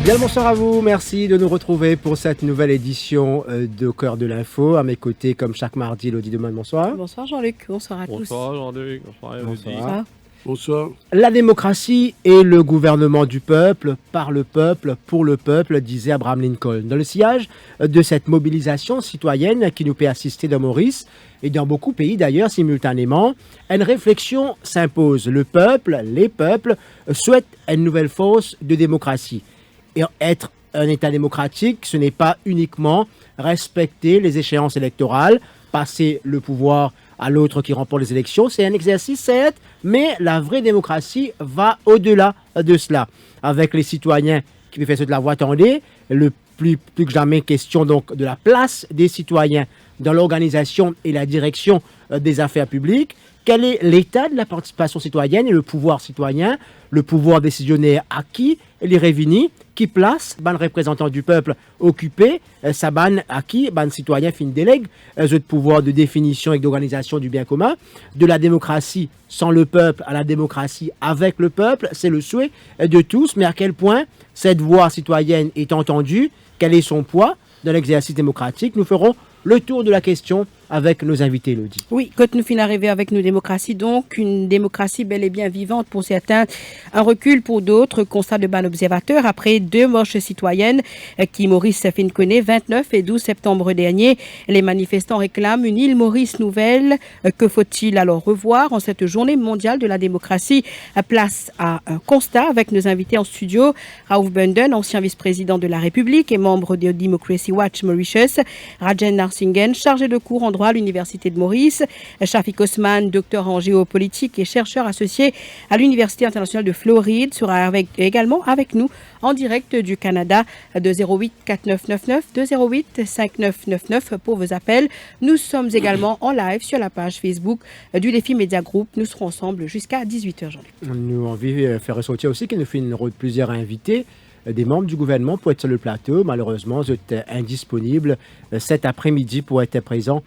Bien le bonsoir à vous, merci de nous retrouver pour cette nouvelle édition de Cœur de l'Info. À mes côtés, comme chaque mardi, Elodie Demann, bonsoir. Bonsoir Jean-Luc, bonsoir à tous. Bonsoir Jean-Luc, bonsoir Elodie. Bonsoir. Bonsoir. La démocratie est le gouvernement du peuple, par le peuple, pour le peuple, disait Abraham Lincoln. Dans le sillage de cette mobilisation citoyenne qui nous fait assister dans Maurice, et dans beaucoup de pays d'ailleurs simultanément, une réflexion s'impose. Le peuple, les peuples, souhaitent une nouvelle force de démocratie. Et être un État démocratique, ce n'est pas uniquement respecter les échéances électorales, passer le pouvoir à l'autre qui remporte les élections. C'est un exercice, certes, mais la vraie démocratie va au-delà de cela. Avec les citoyens qui fait de la voix, attendez, le plus que jamais question donc de la place des citoyens dans l'organisation et la direction des affaires publiques. Quel est l'état de la participation citoyenne et le pouvoir citoyen, le pouvoir décisionnaire à qui les réunit, qui place ban représentant du peuple occupé, ça ban à qui ban citoyen fin délègue, de pouvoir de définition et d'organisation du bien commun, de la démocratie sans le peuple à la démocratie avec le peuple, c'est le souhait de tous, mais à quel point cette voix citoyenne est entendue, quel est son poids dans l'exercice démocratique, nous ferons le tour de la question avec nos invités, Elodie. Oui, quand nous finissons d'arriver avec nos démocraties, donc une démocratie bel et bien vivante pour certains, un recul pour d'autres, constat de ban observateur après 2 marches citoyennes qui Maurice fin connaît 29 et 12 septembre dernier. Les manifestants réclament une île Maurice nouvelle. Que faut-il alors revoir en cette journée mondiale de la démocratie? Place à un constat avec nos invités en studio. Raouf Bunden, ancien vice-président de la République et membre de Democracy Watch Mauritius. Rajen Narsingen, chargé de cours en droit à l'Université de Maurice. Shafik Osman, docteur en géopolitique et chercheur associé à l'Université internationale de Floride, sera également avec nous en direct du Canada de 08 4999 208 5999 pour vos appels. Nous sommes également en live sur la page Facebook du Défi Média Group. Nous serons ensemble jusqu'à 18h, Jean-Luc. Nous avons envie de faire ressortir aussi qu'il nous fait une route plusieurs invités des membres du gouvernement pour être sur le plateau. Malheureusement, vous êtes indisponible cet après-midi pour être présent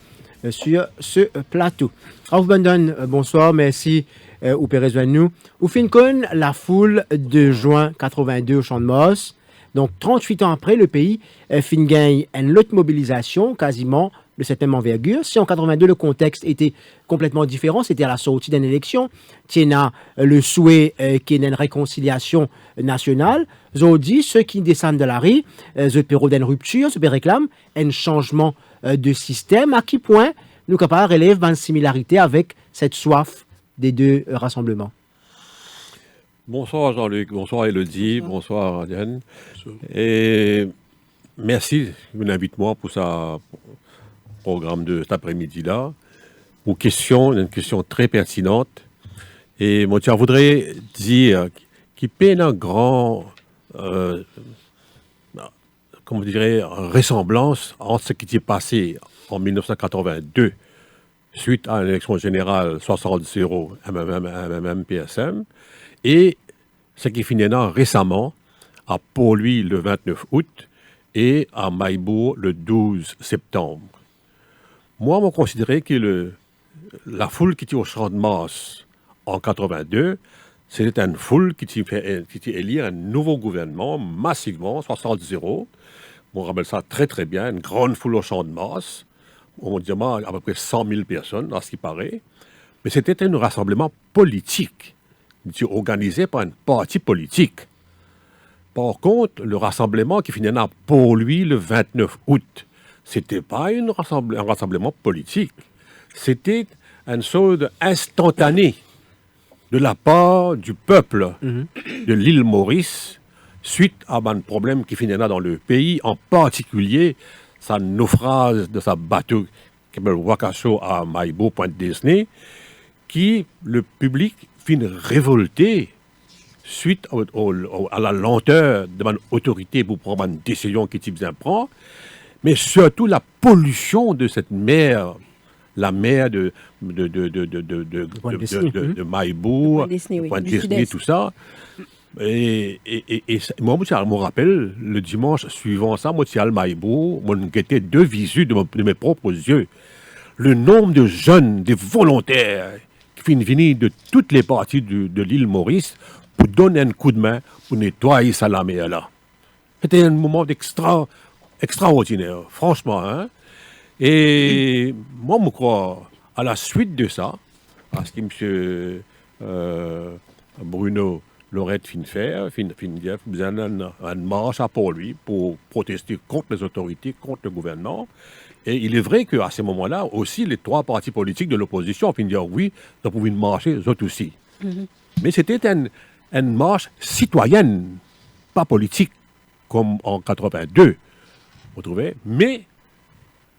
sur ce plateau. Raouf Bunden, bonsoir, merci ou nous. Ou fincon la foule de juin 82 au Champ de Mars. Donc 38 ans après, le pays fin gagne une autre mobilisation quasiment de cette même envergure. Si en 82 le contexte était complètement différent, c'était à la sortie d'une élection, tiena le souhait qu'il y ait une réconciliation nationale. Aujourd'hui, ceux qui descendent de la rue, je peux une rupture, je peux réclamer un changement de système. À quel point nous capables relève une similarité avec cette soif des deux rassemblements? Bonsoir Jean-Luc, bonsoir Elodie, bonsoir Radiane. Et merci de m'inviter pour ce programme de cet après-midi-là. Une question très pertinente. Et moi, je voudrais dire qu'il y a une grande ressemblance entre ce qui s'est passé en 1982 suite à l'élection générale 60-0 MMM-PSM et ce qui finit récemment à Port-Louis le 29 août et à Maïbourg le 12 septembre. Moi, je considérais que la foule qui était au Champ de Mars en 82, c'était une foule qui était élire un nouveau gouvernement massivement, 60-0. On rappelle ça très très bien, une grande foule au Champ de Mars. On dit à peu près 100 000 personnes, à ce qui paraît. Mais c'était un rassemblement politique, organisé par un parti politique. Par contre, le rassemblement qui finit à Port-Louis le 29 août, c'était pas un rassemblement politique. C'était une sorte instantané de la part du peuple de l'île Maurice suite à un problème qui finit dans le pays, en particulier sa naufrage de sa bateau qui s'appelle Wakaso à Maïbo, Pointe-Disney, qui le public finit révolté suite à la lenteur de l'autorité pour prendre une décision qui bien prend, mais surtout la pollution de cette mer, la mer de Maïbo, Pointe-Disney, tout ça. Et moi, je me rappelle, le dimanche suivant ça, moi, je suis à Maïbo, moi, j'ai 2 visites de mes propres yeux. Le nombre de jeunes, des volontaires, qui viennent de toutes les parties de l'île Maurice pour donner un coup de main pour nettoyer ça la mer là. C'était un moment extraordinaire, franchement. Hein? Et moi, je crois, à la suite de ça, parce que M. Bruno Lorette Finfer, faisait une marche pour lui, pour protester contre les autorités, contre le gouvernement. Et il est vrai qu'à ce moment-là, aussi, les trois partis politiques de l'opposition ont fini de dire oui, nous pouvons marcher, eux autres aussi. Mais c'était une marche citoyenne, pas politique, comme en 82, vous trouvez. Mais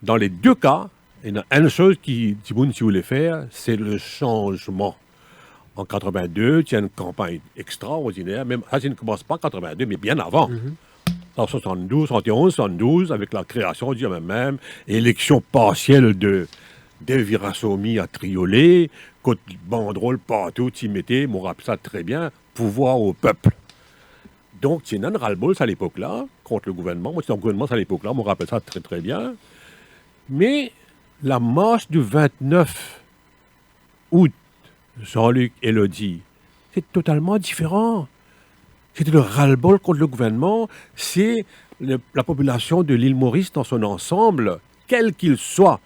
dans les deux cas, il y a une chose qui voulait faire, c'est le changement. En 82, il y a une campagne extraordinaire, même ça ne commence pas en 82, mais bien avant. En 72, 71, 72, avec la création du MMM, élection partielle de Virassomi à Triolet, côte banderole partout, tu mettais, on rappelle ça très bien, pouvoir au peuple. Donc, il y a un ras-le-bol à l'époque-là, contre le gouvernement. Moi, j'étais en gouvernement à l'époque-là, on rappelle ça très très bien. Mais la marche du 29 août, Jean-Luc Élodie, c'est totalement différent. C'était le ras-le-bol contre le gouvernement. C'est la population de l'île Maurice dans son ensemble, quel qu'il soit,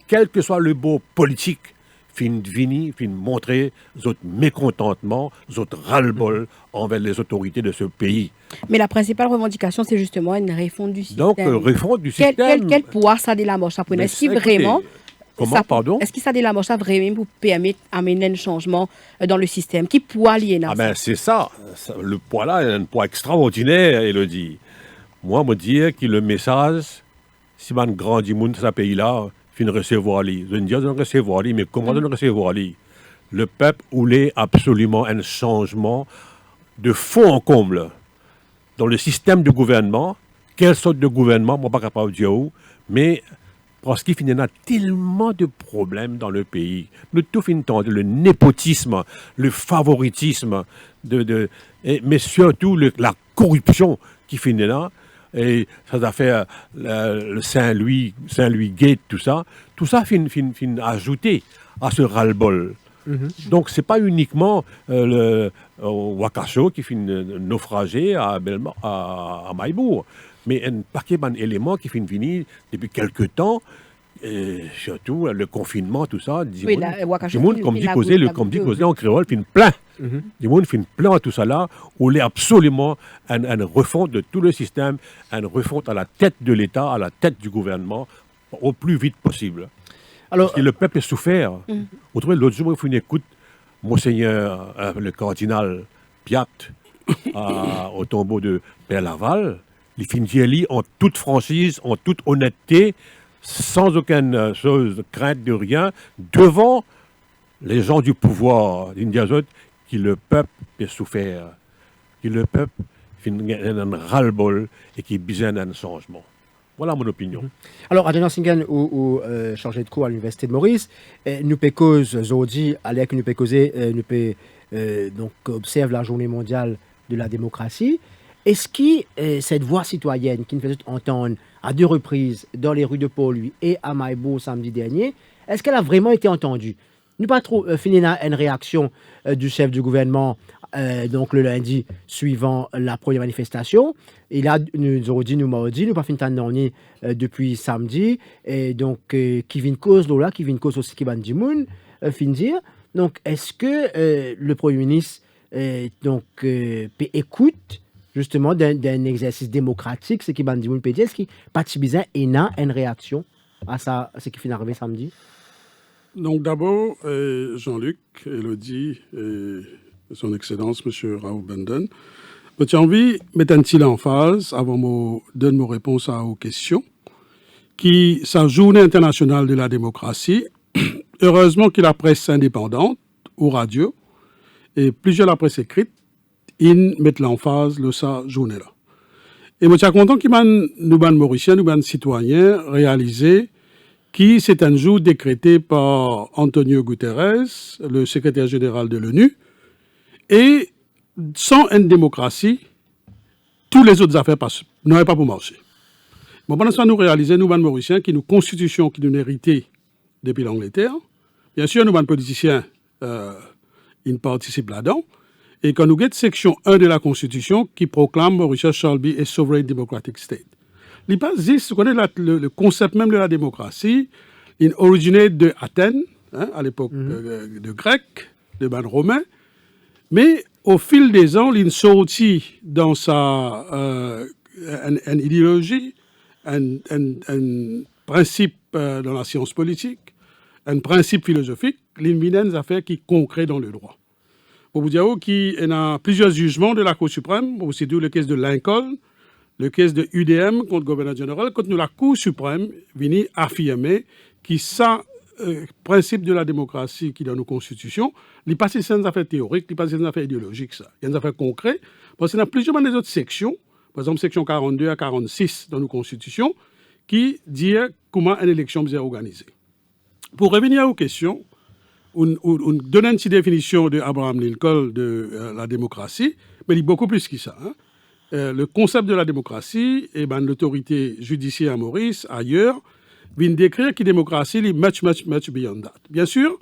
quel que soit le beau politique, fin montrer notre mécontentement, notre ras-le-bol envers les autorités de ce pays. Mais la principale revendication, c'est justement une refonte du système. Donc, refonte du système. Quel pouvoir ça de la marche après? Est-ce qu'il vraiment... Comment, pardon? Est-ce que ça de la marche vraiment pour permettre d'amener un changement dans le système? Qui pourra lier dans ça? C'est ça. Le poids là est un poids extraordinaire, Élodie. Moi, me dire que le message, si man grandi monde dans ce pays-là, fin recevoir lui. Je ne dis pas de recevoir lui, mais comment de recevoir lui? Le peuple voulait absolument un changement de fond en comble dans le système de gouvernement. Quelle sorte de gouvernement, moi pas capable de dire où, mais parce qu'il y a tellement de problèmes dans le pays. Le tout finit le népotisme, le favoritisme, mais surtout la corruption qui finit là. Et ça a fait le Saint-Louis Gate, tout ça finit ajouté à ce ras-le-bol. Donc, ce n'est pas uniquement le Wakasho qui finit naufragé à Maïbourg, mais un paquet d'éléments qui finissent depuis quelques temps, et surtout le confinement, tout ça. Du monde, comme dit causé en créole, finit plein. Du monde finit plein tout ça là, où il y a absolument une refonte de tout le système, une refonte à la tête de l'État, à la tête du gouvernement, au plus vite possible. Alors, parce que le peuple est souffert. Vous trouvez, l'autre jour, il faut une écoute, Monseigneur, le cardinal Piat, au tombeau de Père Laval. Il finit en toute franchise, en toute honnêteté, sans aucune crainte de rien, devant les gens du pouvoir d'Indiazot, qui le peuple est souffert, qui le peuple finit un ras-le-bol et qui a besoin d'un changement. Voilà mon opinion. Alors, Adrien Singen, ou chargé de cours à l'Université de Maurice, nous peut cause aujourd'hui, alors que nous peut causer, nous peut donc observe la journée mondiale de la démocratie. Est-ce que cette voix citoyenne qui nous fait entendre à deux reprises dans les rues de Port-Louis et à Maïbourg samedi dernier, est-ce qu'elle a vraiment été entendue? Nous pas trop fini une réaction du chef du gouvernement donc le lundi suivant la première manifestation. Et là, nous aurons dit, nous pas fini de depuis samedi. Et donc, qui vient cause là, qui vient cause aussi qui va dire, fin dire. Donc, est-ce que le Premier ministre écoute justement d'un exercice démocratique, ce qui va dire, est-ce qu'il parti bizarre et une réaction à ça, ce qui finit arrivé samedi? Donc d'abord, Jean-Luc, Élodie et son Excellence, M. Raoul Benden, j'ai envie de mettre un petit en phase avant de donner mes réponses aux questions, qui sa journée internationale de la démocratie, heureusement que la presse indépendante ou radio et plusieurs la presse écrite, ils mettent l'emphase de sa journée-là. Et je suis content que nous, Mauriciens, nous, citoyens, réaliser qui c'est un jour décrété par Antonio Guterres, le secrétaire général de l'ONU, et sans une démocratie, toutes les autres affaires n'auraient pas pour marcher. Bon, pendant ce temps, nous réalisons, nous, Mauriciens, qui nous constitution qui nous héritée depuis l'Angleterre. Bien sûr, nous, politiciens, ils participent là-dedans. et quand nous avons section 1 de la Constitution qui proclame Mauritius shall be a sovereign democratic state. Il pas juste, vous connaissez le concept même de la démocratie, il origine de Athènes, hein, à l'époque de Grecs, de ban romains, mais au fil des ans, il sortit dans sa une idéologie, un principe dans la science politique, un principe philosophique, il vient des affaires qui concrètes dans le droit. Pour vous dire qu'il y a plusieurs jugements de la Cour suprême, aussi le cas de Lincoln, le cas de UDM contre le gouverneur général, quand nous la Cour suprême vient affirmer que ça, principe de la démocratie qui est dans nos constitutions, il n'est pas si c'est une affaire théorique, il n'est pas si c'est une affaire idéologique, ça. Il y a une affaire concrète, parce qu'il y a plusieurs des autres sections, par exemple section 42 à 46 dans nos constitutions, qui disent comment une élection est organisée. Pour revenir aux questions, on donne une petite définition de Abraham Lincoln de la démocratie, mais il est beaucoup plus que ça. Hein. Le concept de la démocratie, et l'autorité judiciaire à Maurice, ailleurs, vient décrire que la démocratie est much beyond that. Bien sûr,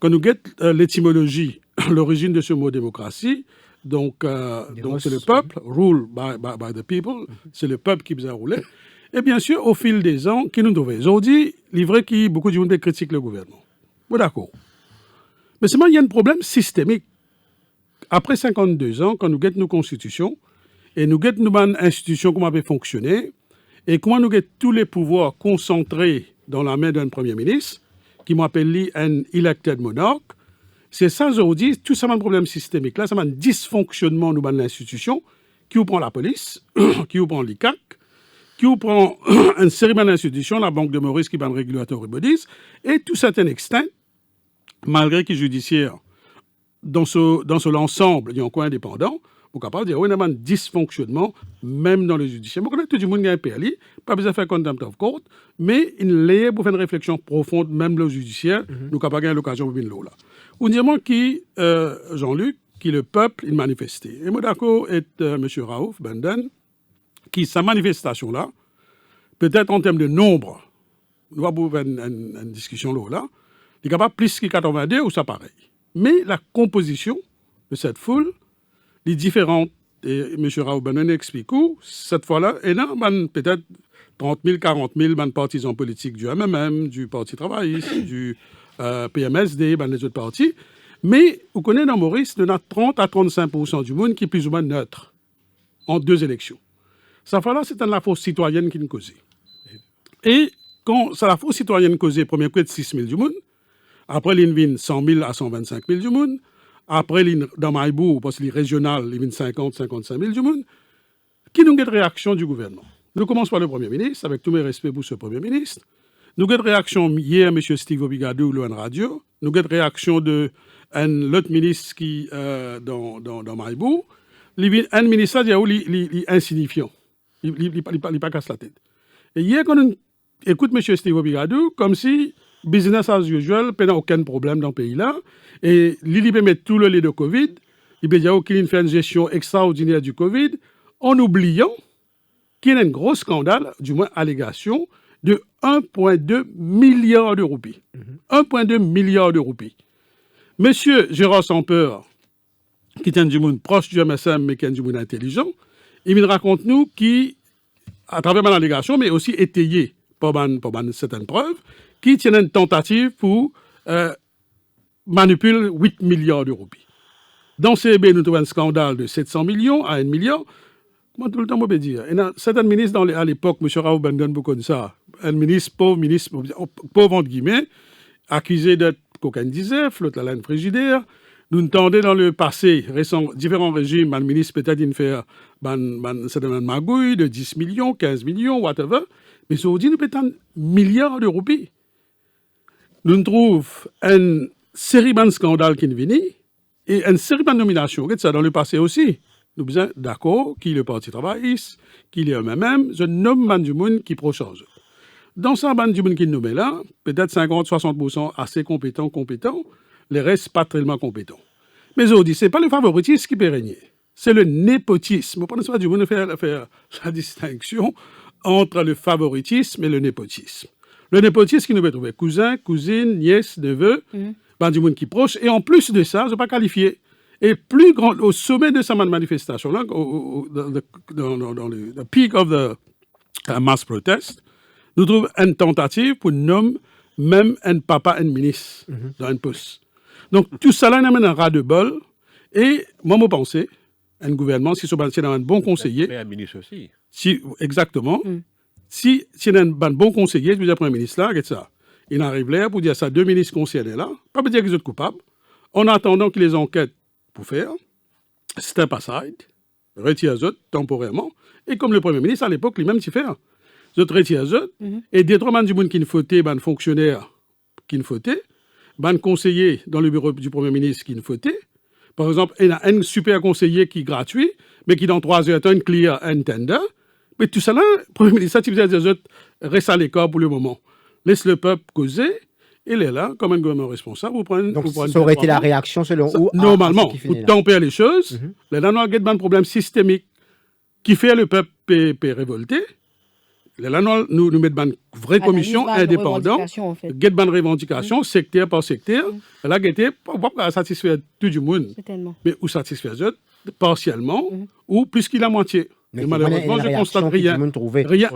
quand nous guettons l'étymologie, l'origine de ce mot démocratie, donc c'est le peuple, rule by the people, c'est le peuple qui vous a roulé. Et bien sûr, au fil des ans, qui nous devons aujourd'hui, il est vrai que beaucoup de gens critiquent le gouvernement. Bon, d'accord. Mais seulement, il y a un problème systémique. Après 52 ans, quand nous guettons nos constitutions, et nous guettons nos institutions, comment elles fonctionner, et comment nous guettons tous les pouvoirs concentrés dans la main d'un premier ministre, qui m'appelle un elected monarch, c'est ça aujourd'hui, tout ça, un problème systémique. Là, c'est un dysfonctionnement de l'institution, qui vous prend la police, qui vous prend l'ICAC, qui vous prend une série d'institutions, la Banque de Maurice qui est un régulateur bodies, et tout certain extent, malgré qu'il est judiciaire, dans ce l'ensemble, il y a encore indépendant, on est capable de dire qu'il y a un dysfonctionnement, même dans le judiciaire. On connaît tout le monde qui a un PLI, pas besoin de faire contempt of court, mais il est pour faire une réflexion profonde, même le judiciaire, nous sommes capables d'avoir l'occasion de venir là. On dit qui, Jean-Luc, qui le peuple, il manifestait. Et moi, d'accord, est M. Raouf Benden, qui, sa manifestation-là, peut-être en termes de nombre, nous avons une discussion là, il est capable plus que 82 ou ça pareil. Mais la composition de cette foule est différente. Et M. Raouf Benden explique où, cette fois-là, il y a peut-être 30 000, 40 000 partisans politiques du MMM, du Parti travailliste, du PMSD, les autres partis. Mais vous connaissez dans Maurice, il y a 30 à 35% du monde qui est plus ou moins neutre en deux élections. Ça fait là, c'est la force citoyenne qui nous cause. Et quand c'est la force citoyenne causée, premier coup de 6 000 du monde, après il y a 100 000 à 125 000 du monde, après dans Maïbou, parce que les régionales, il y a 50 55 000 du monde, qui nous a une réaction du gouvernement. Nous commençons par le Premier ministre, avec tous mes respects pour ce Premier ministre. Nous avons une réaction hier, M. Steve Obigadou, Loan Radio. Nous avons une réaction de l'autre ministre qui dans Maïbou. Un ministre qui est insignifiant. Il n'est pas casse la tête. Et hier, quand on écoute M. Steve Obigadou, comme si business as usual, il n'y a aucun problème dans le pays-là, et il peut mettre tout le lait de Covid, il peut dire qu'il fait une gestion extraordinaire du Covid, en oubliant qu'il y a un gros scandale, du moins allégation, de 1,2 milliard de roupies. 1,2 milliard de roupies. Monsieur Gérard Sampeur, qui est du monde proche du MSM, mais qui est du monde intelligent, il raconte nous qui, à travers ma allégation, mais aussi étayé par certaines preuves, qui tient une tentative pour manipuler 8 milliards de roupies. Dans CB, nous trouvons un scandale de 700 millions à 1 milliard. Comment tout le temps, on peut dire? Et certains ministres, à l'époque, M. Raouf Benden, vous connaissez ça, un ministre, pauvre entre guillemets, accusé d'être cocaïne d'ISEF, l'autre la laine frigidaire. Nous entendons dans le passé, récent, différents régimes, un ministre peut-être une faire une magouille de 10 millions, 15 millions, whatever. Mais aujourd'hui, nous pétons milliards de roupies. Nous trouvons une série de scandales qui viennent et une série de nominations. Regardez ça dans le passé aussi. Nous sommes d'accord qu'il y a le Parti travailliste, qu'il y a même, je nomme du monde qui prochange. Dans ce bande du monde qui nous met là, peut-être 50-60% assez compétents, les restes pas tellement compétents. Mais aujourd'hui, ce n'est pas le favoritisme qui peut régner, c'est le népotisme. Vous prenez ça du monde faire la distinction entre le favoritisme et le népotisme. Le népotisme qui nous peut trouver cousin, cousine, nièce, neveu, du monde qui est proche, et en plus de ça, je ne vais pas qualifier. Et plus grand, au sommet de sa manifestation-là, dans le peak of the mass protest, nous trouvons une tentative pour nommer même un papa, un ministre dans un poste. Donc, tout ça là, nous amène un ras de bol. Et moi, je pense, un gouvernement, si c'est un bon conseiller. Un ministre aussi. Exactement. Si c'est un bon conseiller, je veux dire, Premier ministre là, regarde ça. Il arrive là pour dire ça, 2 ministres concernés là, pas pour dire qu'ils sont coupables. En attendant que les enquêtes pour faire, step aside, retire les autres temporairement. Et comme le Premier ministre, à l'époque, lui-même, s'y fait. Les autres retirent les autres. Et des trois du monde qui ne fautait, ben, fonctionnaires qui ne fautait, ben, conseiller dans le bureau du Premier ministre qui ne fautait. Par exemple, il y a un super conseiller qui est gratuit, mais qui dans 3 heures a un clear un tender. Mais tout ça là, le Premier ministre, ça, les autres restent à l'écart pour le moment. Laisse le peuple causer. Il est là, comme un gouvernement responsable. Donc, ça aurait été la réaction selon vous? Normalement, pour tempérer les choses, là, nous avons un problème systémique qui fait le peuple révolter. Là, nous mettons une vraie commission indépendante, get une revendication, secteur par secteur. Là, on va satisfaire tout le monde, mais ou satisfaire les autres partiellement, ou plus qu'il la moitié. Mais malheureusement, je constate rien,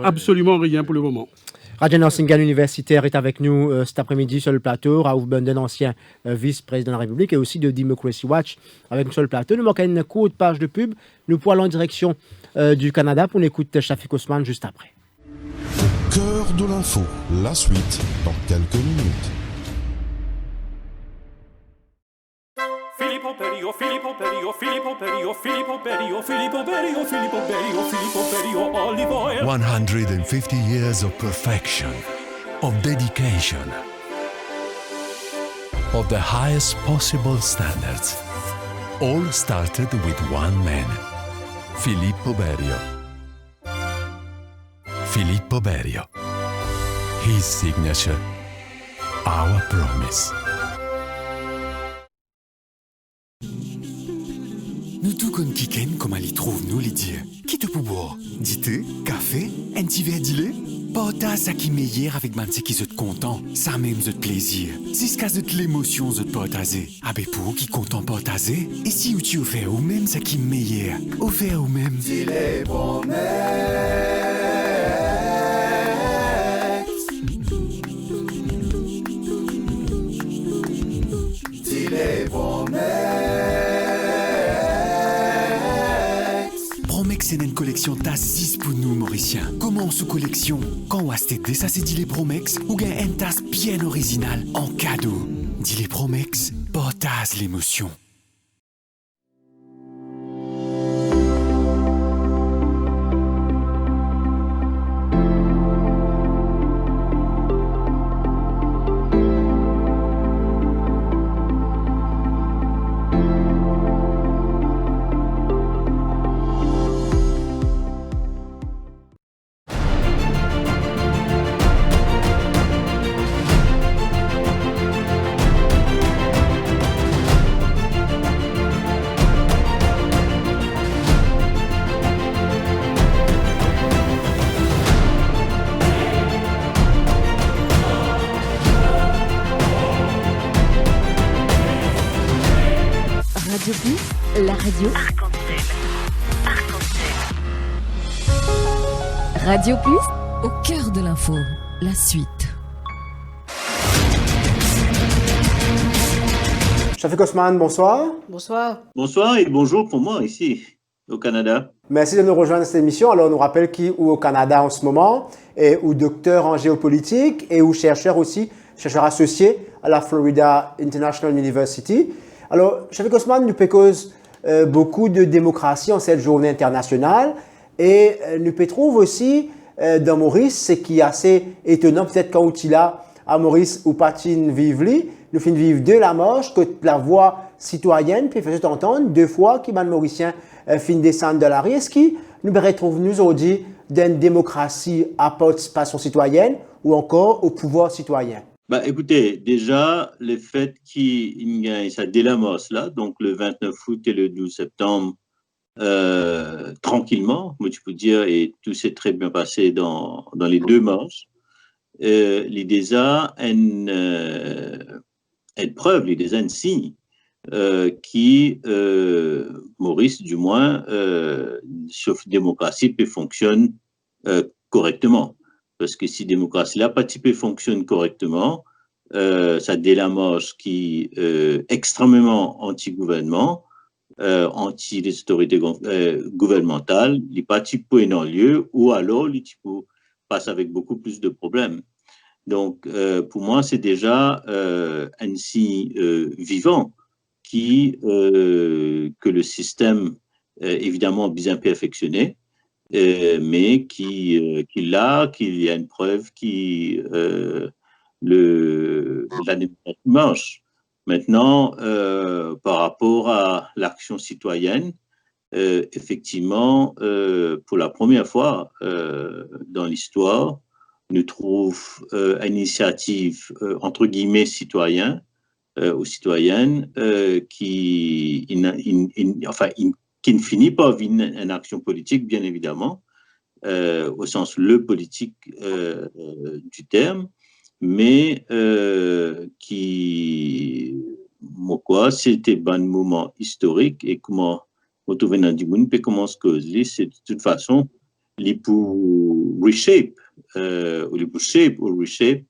absolument rien pour le moment. Rajan Singhal, universitaire, est avec nous cet après-midi sur le plateau. Raouf Benden, ancien vice-président de la République, et aussi de Democracy Watch avec nous sur le plateau. Nous manquons une courte page de pub. Nous pouvons aller en direction du Canada pour l'écoute Shafik Osman juste après. Au cœur de l'info, la suite dans quelques minutes. Filippo Berio, Filippo Berio, Filippo Berio, Filippo Berio, Filippo Berio, Filippo Berio, Filippo Berio, olive oil. 150 years of perfection, of dedication, of the highest possible standards. All started with one man, Filippo Berio. Filippo Berio. His signature, our promise. Nous tout comme Kiken, comme elle y trouve nous les dire. Qui te pour boire? Du thé, café, un petit verre d'ilé? Partage ça qui meilleur avec man qui se content, ça même de plaisir. C'est ce cas de l'émotion de partager. Avec pour qui content partager. Et si tu offert ou même ça qui meilleur, offert ou même. Dis-les promesses. Dis-les promesses. C'est une collection tasse pour nous, Mauriciens. Comment sous collection? Quand on a acheté ça, c'est dit les Promex, ou gain une tasse bien originale en cadeau. Dit les Promex, partage l'émotion. Radio Plus, la radio Arc-en-Ciel. Radio Plus, au cœur de l'info, la suite. Shafik Osman, bonsoir. Bonsoir. Bonsoir et bonjour pour moi ici au Canada. Merci de nous rejoindre dans cette émission. Alors, on nous rappelle qui est au Canada en ce moment, et ou docteur en géopolitique, et ou chercheur aussi, chercheur associé à la Florida International University. Alors, Shafik Osman, nous cause beaucoup de démocratie en cette journée internationale, et nous trouve aussi dans Maurice, ce qui est assez étonnant, peut-être quand il est là à Maurice ou Patine Vivli, nous finissons vivre de la marche, que la voix citoyenne puis fait entendre 2 fois qui man mauricien fin descendre de la rue. Est-ce que nous retrouvons aujourd'hui d'une démocratie à participation citoyenne ou encore au pouvoir citoyen? Bah, écoutez, déjà, le fait qu'il y ait ça dès la marche là, donc le 29 août et le 12 septembre, tranquillement, moi tu peux dire, et tout s'est très bien passé dans les 2 marches. L'idée a une preuve, l'idée a un signe qui, Maurice, du moins, sauf démocratie, peut fonctionner correctement. Parce que si démocratie, la partie peut fonctionner correctement, ça délamorce qui extrêmement anti-gouvernement, anti les autorités gouvernementales, les partis peuvent en lieu, ou alors les types passent avec beaucoup plus de problèmes. Donc, pour moi, c'est déjà un signe vivant que le système, évidemment, bien perfectionné, mais qu'il y a une preuve la démocratie marche. Maintenant, par rapport à l'action citoyenne, effectivement, pour la première fois dans l'histoire, nous trouvons une initiative, entre guillemets, citoyenne ou citoyenne qui ne finit pas une action politique, bien évidemment, au sens le politique du terme, mais c'était un moment historique et comment retrouver dans du monde, puis comment se causer, c'est de toute façon, les pour reshape, ou les pour shape ou reshape,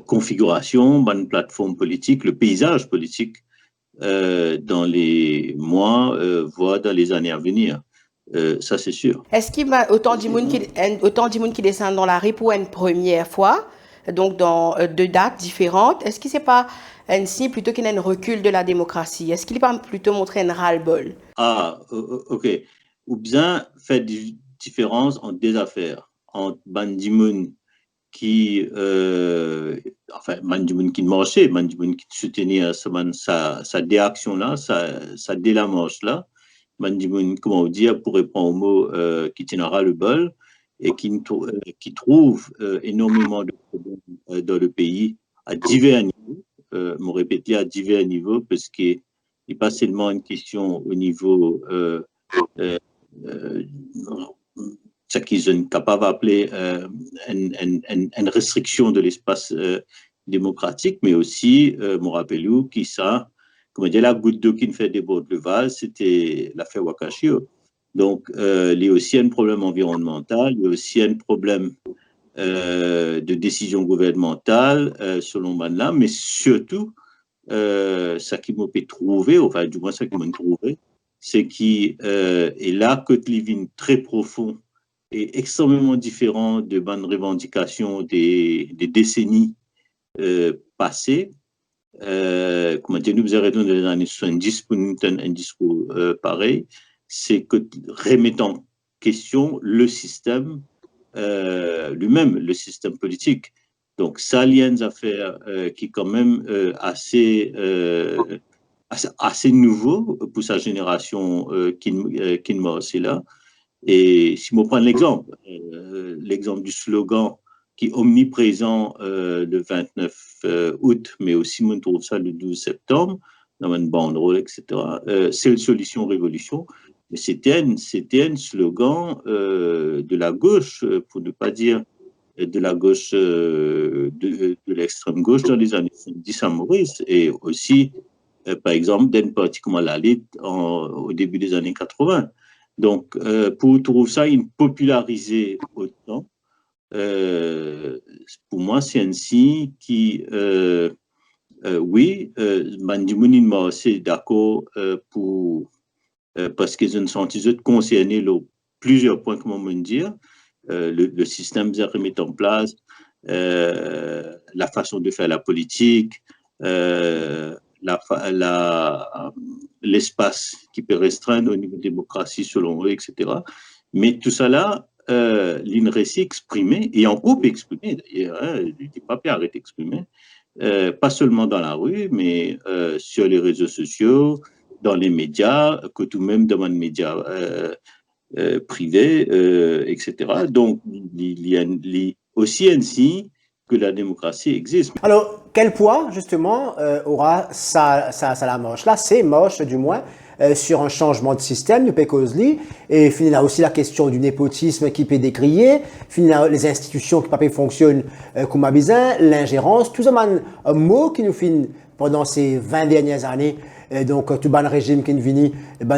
configuration, bonne plateforme politique, le paysage politique dans les mois, voire dans les années à venir. Ça, c'est sûr. Est-ce qu'il y a autant de monde qui descendent dans la rue pour une première fois, donc dans deux dates différentes? Est-ce que ce n'est pas un signe plutôt qu'il y a un recul de la démocratie? Est-ce qu'il n'est pas plutôt montré un ras-le-bol? Ah, ok. Ou bien faire des différences entre des affaires, entre Bandimoun qui marchait, Bandimoun qui soutenait sa déaction-là, sa délamorce-là, Bandimoun, comment on dit, pour répondre au mot qui tiendra le bol et qui trouve énormément de problèmes dans le pays à divers niveaux, me répéter, à divers niveaux, parce qu'il n'est pas seulement une question au niveau ce qu'ils sont capables d'appeler une restriction de l'espace démocratique, mais aussi, me rappelle qui ça, comment dire, la goutte d'eau qui ne fait déborder le vase, c'était l'affaire Wakashio. Donc, il y a aussi un problème environnemental, il y a aussi un problème de décision gouvernementale, selon Manla, mais surtout, ça qui m'a pu trouver, enfin, du moins, ça qui m'a trouvé, c'est qu'il est là, côté living très profond et extrêmement différent de bonnes revendications des décennies passées. Comment dire, nous arrêtons dans les années 70 pour nous tenir un discours pareil, c'est que remettre en question le système lui-même, le système politique. Donc, ça, il y a une affaire qui est quand même assez nouveau pour sa génération qui m'a aussi là. Et si on prend l'exemple du slogan qui est omniprésent le 29 août, mais aussi on trouve ça le 12 septembre, dans une banderole, etc., c'est une solution révolution. Mais c'était un slogan de la gauche, pour ne pas dire de la gauche, de l'extrême gauche dans les années 70 à Maurice, et aussi, par exemple, d'un parti comme la Lite au début des années 80. Donc, pour trouver ça, il popularisé autant, pour moi, c'est un signe qui, oui, Bandimoun m'a assez d'accord parce qu'ils ont senti concernés plusieurs points, comment me dire, le système qu'ils remettent en place, la façon de faire la politique, l'espace qui peut restreindre au niveau de démocratie selon eux, etc. Mais tout ça là, l'INRECI exprimé, et en groupe exprimé d'ailleurs, je ne dis pas arrête d'exprimer, pas seulement dans la rue, mais sur les réseaux sociaux, dans les médias, que tout même dans les médias privés, etc. Donc, il y a aussi un signe que la démocratie existe. Alors, quel poids, justement, aura ça la moche? Là, c'est moche, du moins, sur un changement de système, nous peut causer. Et finalement, aussi la question du népotisme qui peut décrier, finalement, les institutions qui ne fonctionnent comme à besoin, l'ingérence, tout ça, un mot qui nous finit pendant ces 20 dernières années. Donc, tout le régime qui est venu,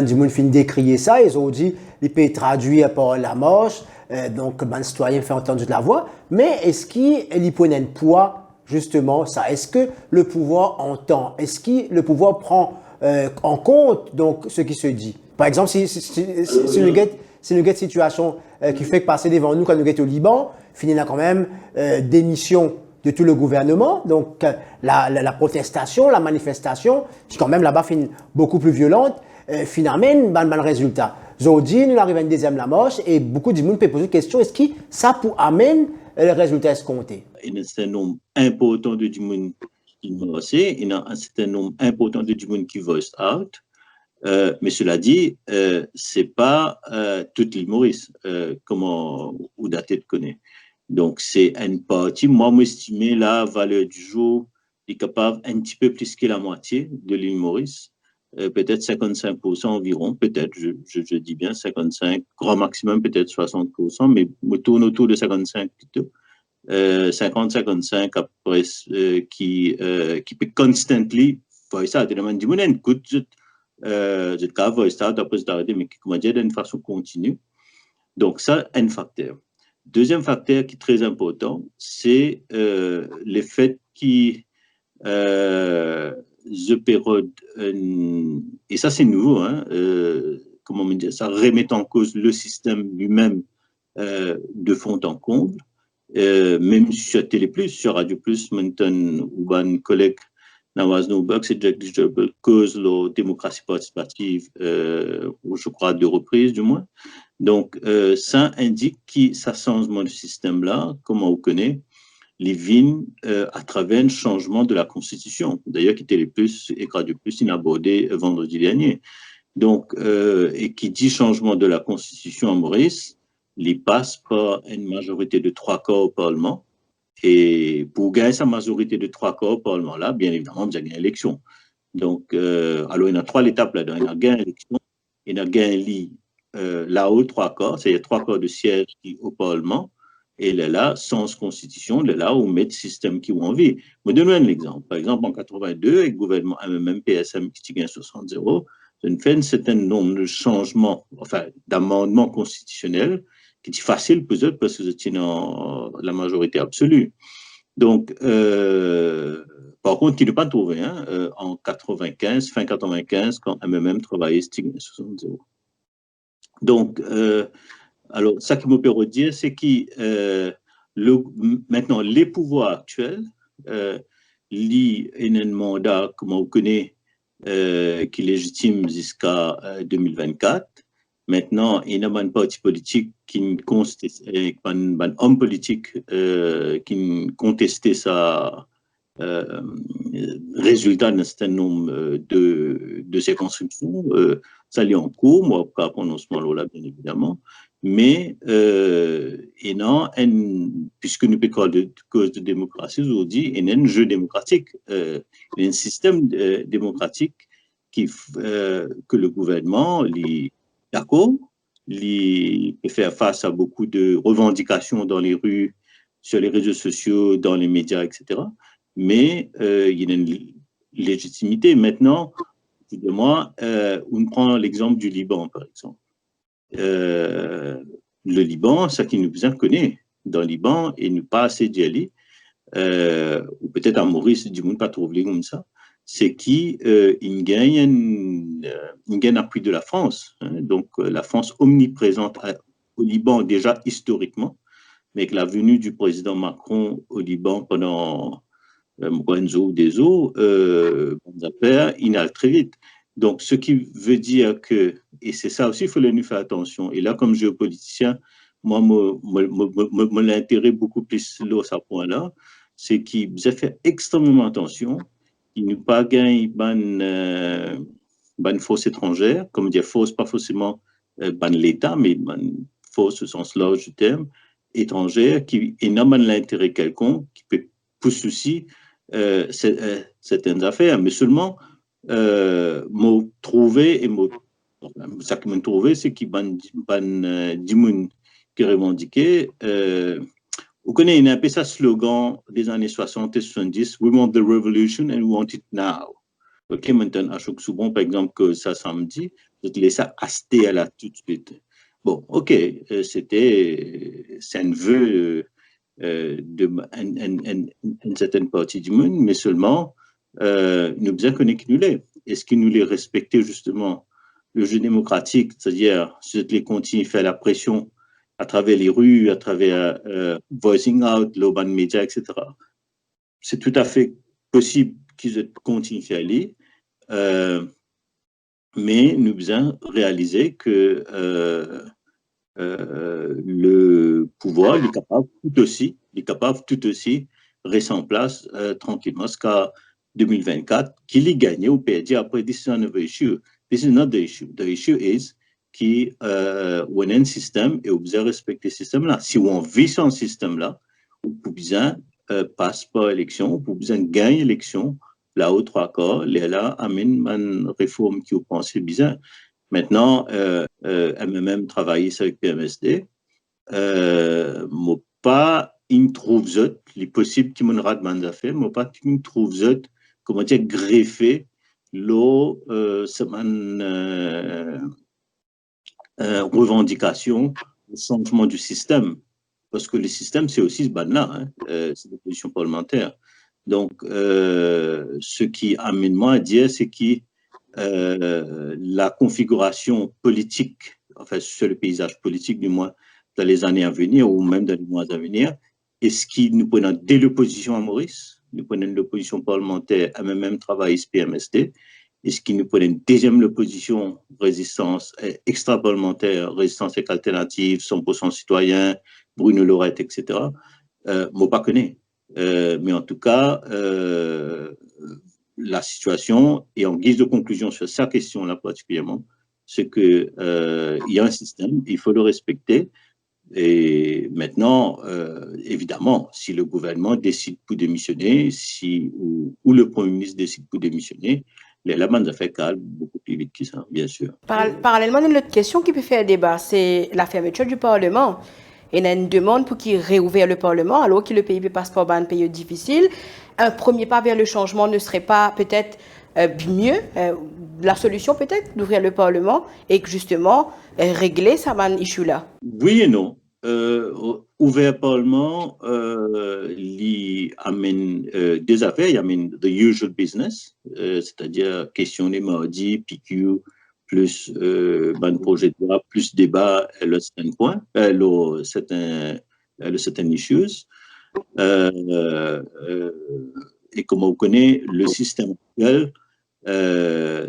du monde finit décrier ça. Ils ont dit, il peut être traduit par la marche. Donc, le citoyen fait entendre de la voix. Mais est-ce qu'il peut un poids, justement, ça? Est-ce que le pouvoir entend? Est-ce que le pouvoir prend en compte donc, ce qui se dit? Par exemple, si nous avons une situation qui fait que passer devant nous quand nous sommes au Liban, finalement, quand même, démission de tout le gouvernement. Donc, la protestation, la manifestation, qui quand même là-bas finit beaucoup plus violente, finalement, le résultat. Aujourd'hui, nous arrivons à une deuxième la marche et beaucoup de monde peut poser la question, est-ce que ça peut amener le résultat escompté? Il y a un certain nombre important de monde qui menace, il y a un certain nombre important de monde qui voice out. Mais cela dit, c'est pas toute l'île Maurice, comment ou daté de connaître. Donc, c'est une partie, moi, m'estimer la valeur du jour est capable un petit peu plus que la moitié de l'île Maurice. Peut-être 55% environ, peut-être, je dis bien 55, grand maximum peut-être 60%, mais me tourne autour de 55 plutôt. 50-55 après qui peut constantly voice out. Il m'a dit, mon écoute, je cas voice out après d'arrêter, mais comment dire, d'une façon continue. Donc, ça, un facteur. Deuxième facteur qui est très important, c'est le fait qui The période, et ça c'est nouveau, hein, comment on dit, ça remet en cause le système lui-même de fond en comble, même sur Télé Plus, sur Radio Plus, maintenant, ou un collègue Nawaz Noubak, c'est déjà cause la démocratie participative, je crois, deux reprises du moins. Donc, ça indique que ça changement du système-là, comment on connaît, les vignes à travers un changement de la Constitution. D'ailleurs, qui était les plus et Radio Plus inabordé vendredi dernier. Donc, et qui dit changement de la Constitution en Maurice, il passe par une majorité de 3/4 au Parlement. Et pour gagner sa majorité de 3/4 au Parlement, là, bien évidemment, vous avez une élection. Donc, alors, il y a 3 étapes là-dedans. Il y a gagné l'élection, il y a gagné là-haut 3/4, c'est-à-dire 3/4 de sièges au Parlement. Et là, sans constitution, là où on met le système qui ont envie. Je donne un exemple. Par exemple, en 82, avec le gouvernement MMM, PSM qui gagne 60-0, on fait un certain nombre de changements, enfin, d'amendements constitutionnels qui est facile pour eux parce que c'est la majorité absolue. Donc, par contre, qui ne pas trouvé en 95, fin 95, quand MMM travaillait, c'était 60-0. Donc, alors, ça qui me permet de dire, c'est que maintenant, les pouvoirs actuels, il y a un mandat, comme on connaît, qui est légitime jusqu'à 2024. Maintenant, il y a un parti politique qui conteste, un homme politique qui contestait sa résultat d'un certain nombre de ces constructions. Ça est en cours, moi, pas prononcement là, bien évidemment. Mais, et non, puisque nous parlons de cause de démocratie aujourd'hui, il y a un jeu démocratique, il y a un système démocratique que le gouvernement, d'accord, il peut faire face à beaucoup de revendications dans les rues, sur les réseaux sociaux, dans les médias, etc. Mais il y a une légitimité. Maintenant, moi, on prend l'exemple du Liban, par exemple. Le Liban, ça qui nous bien connaît dans le Liban et nous pas assez d'y aller, ou peut-être à Maurice, du monde pas trouvé comme ça, c'est qu'il gagne un appui de la France. Hein, donc la France omniprésente au Liban déjà historiquement, mais avec la venue du président Macron au Liban pendant Mourenzo ou des eaux, il y a très vite. Donc, ce qui veut dire que, et c'est ça aussi, il faut nous faire attention. Et là, comme géopoliticien, moi, l'intérêt beaucoup plus là, à ce point-là, c'est qu'il a fait extrêmement attention, qu'il n'y a pas gagné une force étrangère, comme dire force, pas forcément l'État, mais une force au sens large du terme, étrangère, qui n'a pas l'intérêt quelconque, qui peut pousser aussi certaines affaires, mais seulement m'a trouvé, et ça qui m'a trouvé, c'est qu'il Dimoun qui revendiquait, vous connaissez, il y a un peu ça slogan des années 60 et 70, We want the revolution and we want it now. Ok, maintenant, à chaque souvent, par exemple, que ça samedi, je te laisse ça acheter à la tout de suite. Bon, ok, c'est un vœu d'une certaine partie du monde, mais seulement, nous besoin qu'on est. Est-ce qu'il nous les respecter justement le jeu démocratique, c'est-à-dire si les continuer à faire la pression à travers les rues, à travers voicing out, l'urban media, etc. C'est tout à fait possible qu'ils continuent à aller, mais nous devons réaliser que le pouvoir est capable tout aussi rester en place tranquillement jusqu'à 2024, qu'il ait gagné ou perdu après. This is not the issue. This is not the issue. The issue is qu'on a un système et on doit respecter ce système-là. Si on vit sans ce système-là, on peut bien passer par l'élection, on peut bien gagner l'élection, là où trois quarts, là, amène une réforme qui vous pensez bizarre. Maintenant, même travailler avec PMSD, moi pas une trouve zot, les possibles qui m'ont raté dans affaires, moi pas une trouve zot, comment dire, greffé, l'eau, revendication, le changement du système. Parce que le système, c'est aussi ce ban-là, hein, c'est l'opposition parlementaire. Donc, ce qui amène moi à dire, c'est que la configuration politique, enfin, sur le paysage politique, du moins, dans les années à venir, ou même dans les mois à venir, est-ce que nous prenons dès l'opposition à Maurice, nous prenons l'opposition parlementaire à même travail PMSD, est-ce qu'ils nous prennent une deuxième opposition, résistance extra-parlementaire, résistance alternative, 100% citoyen, Bruno Lorette, etc. Moi, pas connais. Mais en tout cas, la situation, et en guise de conclusion sur sa question-là particulièrement, c'est qu'il y a un système, il faut le respecter. Et maintenant, évidemment, si le gouvernement décide pour démissionner, ou le Premier ministre décide pour démissionner, la bande fait calme beaucoup plus vite que ça, bien sûr. Parallèlement, une autre question qui peut faire débat, c'est la fermeture du Parlement. Il y a une demande pour qu'il réouvre le Parlement, alors que le pays passe par une période difficile. Un premier pas vers le changement ne serait pas peut-être mieux, la solution peut-être d'ouvrir le Parlement et que justement régler ça issue-là? Oui et non. Ouvert Parlement, il amène des affaires, il amène the usual business, c'est-à-dire questionner mardi, PQ, plus projet de loi, plus débat, le certain point, le certain issues. Et comme on connaît, le système actuel,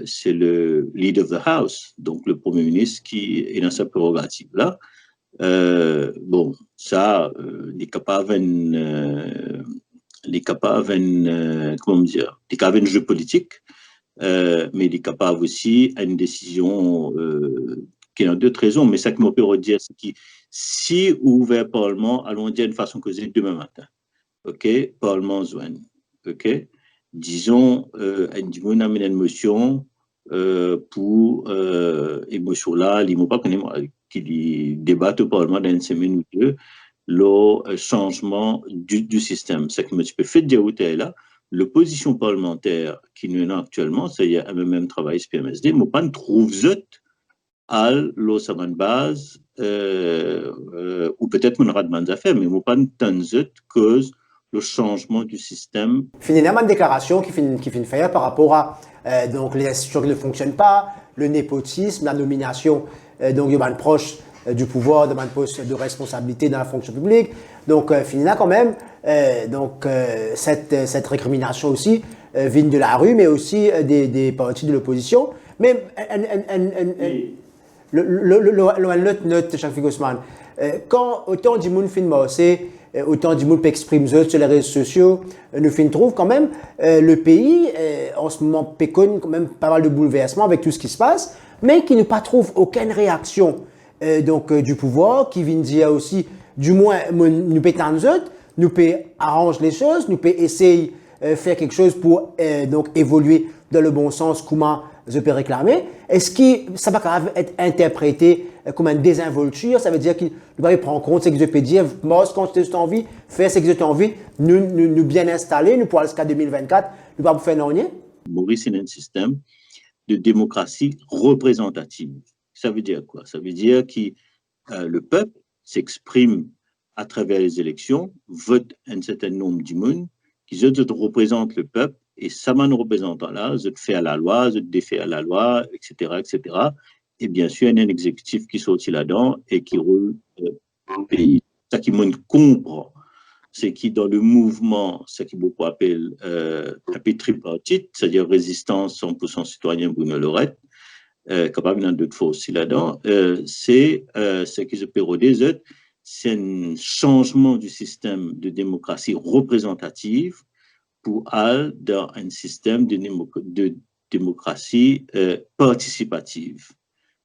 c'est le leader of the house, donc le Premier ministre qui est dans sa prérogative là. Bon, ça, les capables, comment dire, les capables de jeu politique, mais les capables aussi à une décision qui a d'autres raisons. Mais ça que mon père dire, c'est que si ouvert le Parlement, allons dire de façon que c'est demain matin, ok, Parlement zone, ok, disons, on amène une motion pour émotion là, il ne pas connaître qui débattent au Parlement dans une semaine ou deux, le changement du système. C'est que je peux faire dire là, l'opposition parlementaire qui nous est actuellement, c'est-à-dire même travail PMSD, mais pas trouve à l'ossaman base, ou peut-être mon radman d'affaires, mais pas tant cause le changement du système. Finalement, une déclaration qui finit faire par rapport à donc les institutions qui ne fonctionnent pas, le népotisme, la nomination donc de proche du pouvoir, de poste de responsabilité dans la fonction publique. Donc finalement quand même, cette récrimination aussi vient de la rue, mais aussi des partis de l'opposition. Mais l'autre note, Jean-Philippe Gosman, quand autant du monde filme c'est autant du monde exprime sur les réseaux sociaux, nous trouve quand même le pays en ce moment péconne quand même pas mal de bouleversements avec tout ce qui se passe, mais qui ne pas trouve aucune réaction du pouvoir, qui vient dire aussi, du moins nous peut nous peut arranger les choses, nous peut essayer faire quelque chose pour donc évoluer dans le bon sens, comment je peux réclamer. Est-ce que ça va quand même être interprété comme une désinvolture? Ça veut dire qu'il va prendre en compte ce que je peux dire, moi, quand j'ai envie, faire ce que j'ai envie, nous bien installer, nous pour aller jusqu'à 2024, nous pas faire non rien? Maurice est un système de démocratie représentative. Ça veut dire quoi? Ça veut dire que le peuple s'exprime à travers les élections, vote un certain nombre de monde, qui représente le peuple, et ça m'a représentant là, je te fais à la loi, je te défais à la loi, etc., etc. Et bien sûr, il y a un exécutif qui sortit là-dedans et qui roule le pays. Ça qui me comprend, c'est qui dans le mouvement, ce qui beaucoup appelle un peu tripartite, c'est-à-dire résistance 100% citoyen Bruno Lorette, capable d'un d'autres fois aussi là-dedans, c'est ce qui se pérodise, c'est un changement du système de démocratie représentative pour aller dans un système de démocratie participative.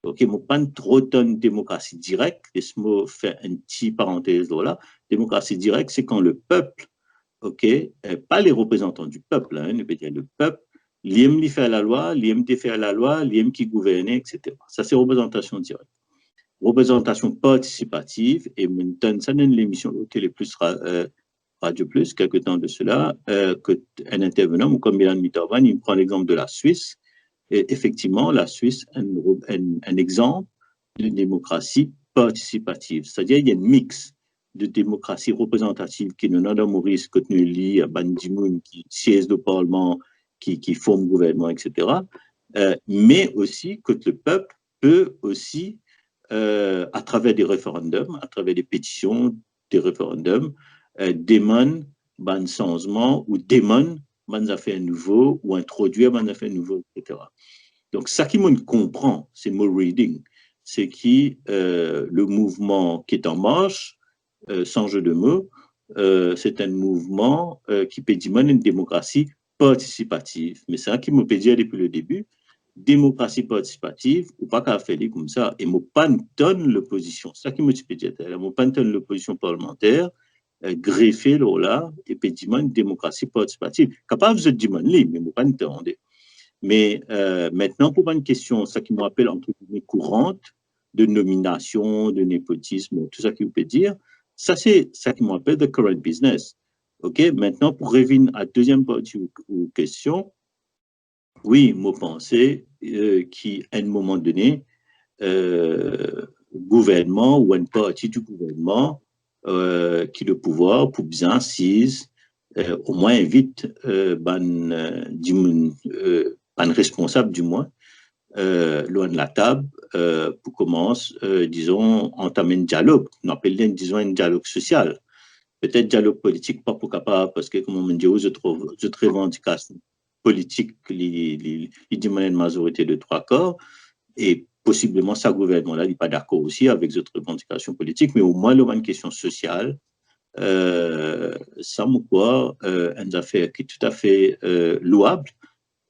Ok, je ne pas trop de démocratie directe, laisse-moi faire une petite parenthèse là. Démocratie directe, c'est quand le peuple, ok, pas les représentants du peuple, hein, ne peut dire le peuple, l'IM qui fait la loi, l'IM qui fait la loi, l'IM qui gouverne, etc. Ça, c'est représentation directe. Représentation participative, et maintenant, ça donne l'émission de Télé Plus, Radio Plus, quelque temps de cela, qu'un intervenant, comme Milan Mitavan, il prend l'exemple de la Suisse. Et effectivement, la Suisse est un exemple de démocratie participative. C'est-à-dire qu'il y a un mix de démocratie représentative qui nous a dans Maurice, que nous lit à Bandimoun, qui siège au Parlement, qui forme le gouvernement, etc. Mais aussi que le peuple peut aussi, à travers des référendums, à travers des pétitions, des référendums, demander un changement ou demander des affaires nouveaux ou introduire des affaires nouveaux, etc. Donc, ça qui me comprend, c'est mon reading, c'est que le mouvement qui est en marche, sans jeu de mots, c'est un mouvement qui peut dire une démocratie participative. Mais c'est ça qui me peut dire depuis le début, démocratie participative, ou pas qu'à faire comme ça, et je ne pas donne l'opposition. C'est ça qui me peut dire, je ne pas donne l'opposition parlementaire, greffer là, et puis dire une démocratie participative. Capable de dire, mais je ne pas entendre. Mais maintenant, pour une question, ça qui me rappelle entre guillemets courante, de nomination, de népotisme, tout ça qui vous peut dire, ça c'est ça qui me rappelle de current business. OK, maintenant, pour revenir à la deuxième partie ou question, oui, moi pensais qu'à un moment donné, gouvernement ou une partie du gouvernement qui le pouvoir pour bien assise, au moins invite un responsable du moins, loin de la table, pour commencer, disons, entamer un dialogue. On appelle disons, un dialogue social. Peut-être dialogue politique, pas pour capable, parce que, comme on me dit, je trouve revendication politique, il demande une majorité de 3/4, et possiblement, ça gouvernement-là n'est pas d'accord aussi avec cette revendication politique, mais au moins, il y a une question sociale. Ça me croit une affaire qui est tout à fait louable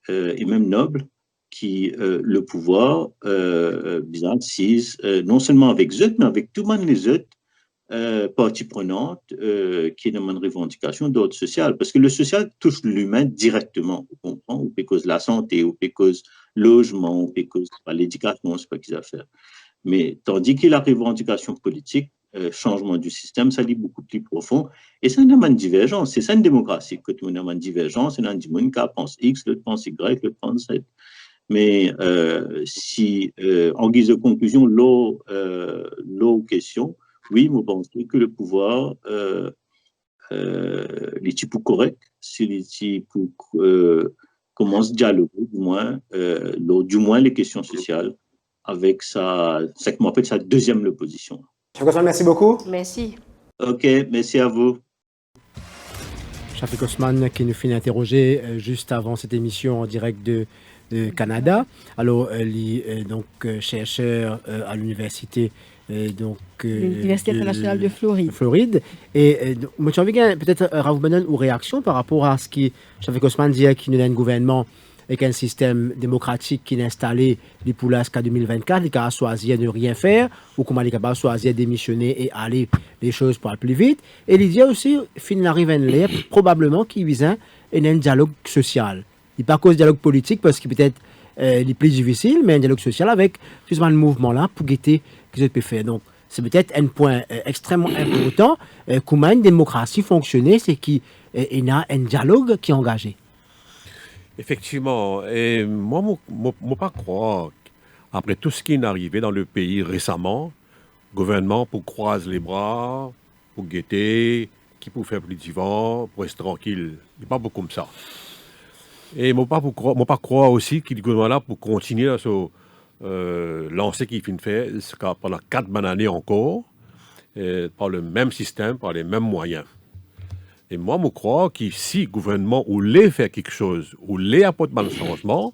et même noble, qui le pouvoir bien assise, non seulement avec eux, mais avec tout le monde les autres parties prenantes qui demandent une revendication d'ordre social. Parce que le social touche l'humain directement, vous comprenez, ou parce la santé, ou parce logement, ou parce l'éducation, c'est pas qu'ils ont fait. Mais tandis que la revendication politique, changement du système, ça dit beaucoup plus profond. Et c'est une divergence. C'est ça une démocratie. Que tout le monde a une divergence, c'est un monde qui pense X, l'autre pense Y, l'autre pense Z. Mais si, en guise de conclusion, l'autre question, oui, je pense que le pouvoir, les types corrects, si les types commencent à dialoguer, du moins les questions sociales, avec ça que m'appelle sa deuxième opposition. Merci beaucoup. Merci. OK, merci à vous. Shafik Osman qui nous finit interroger juste avant cette émission en direct de Canada. Alors, donc chercheur à l'université l'Université internationale de Floride. Et moi, j'ai envie peut-être Raouf Bennon ou réaction par rapport à ce que Shafik Osman dit qu'il y a un gouvernement avec un système démocratique qui est installé pour jusqu'à 2024, il a choisi de ne rien faire, ou comment il est capable de choisir de démissionner et aller les choses pour aller plus vite. Et il dit aussi, fin arrive à l'air, probablement qu'il vise un dialogue social. Il pas cause dialogue politique parce qu'il peut-être les plus difficile, mais un dialogue social avec justement le mouvement-là pour guetter ce que je peux faire. Donc, c'est peut-être un point extrêmement important. Comment une démocratie fonctionne, c'est qu'il y a un dialogue qui est engagé. Effectivement. Et moi, je pas croire, après tout ce qui est arrivé dans le pays récemment, le gouvernement pour croiser les bras, pour guetter, qui pour faire plus d'ivant, pour rester tranquille. Il n'y a pas beaucoup comme ça. Et je ne pas croire aussi que le gouvernement là pour continuer à se lancer qu'il finit de faire pendant 4 bonnes années encore, par le même système, par les mêmes moyens. Et moi, je crois que si le gouvernement voulait faire quelque chose, voulait apporter un changement,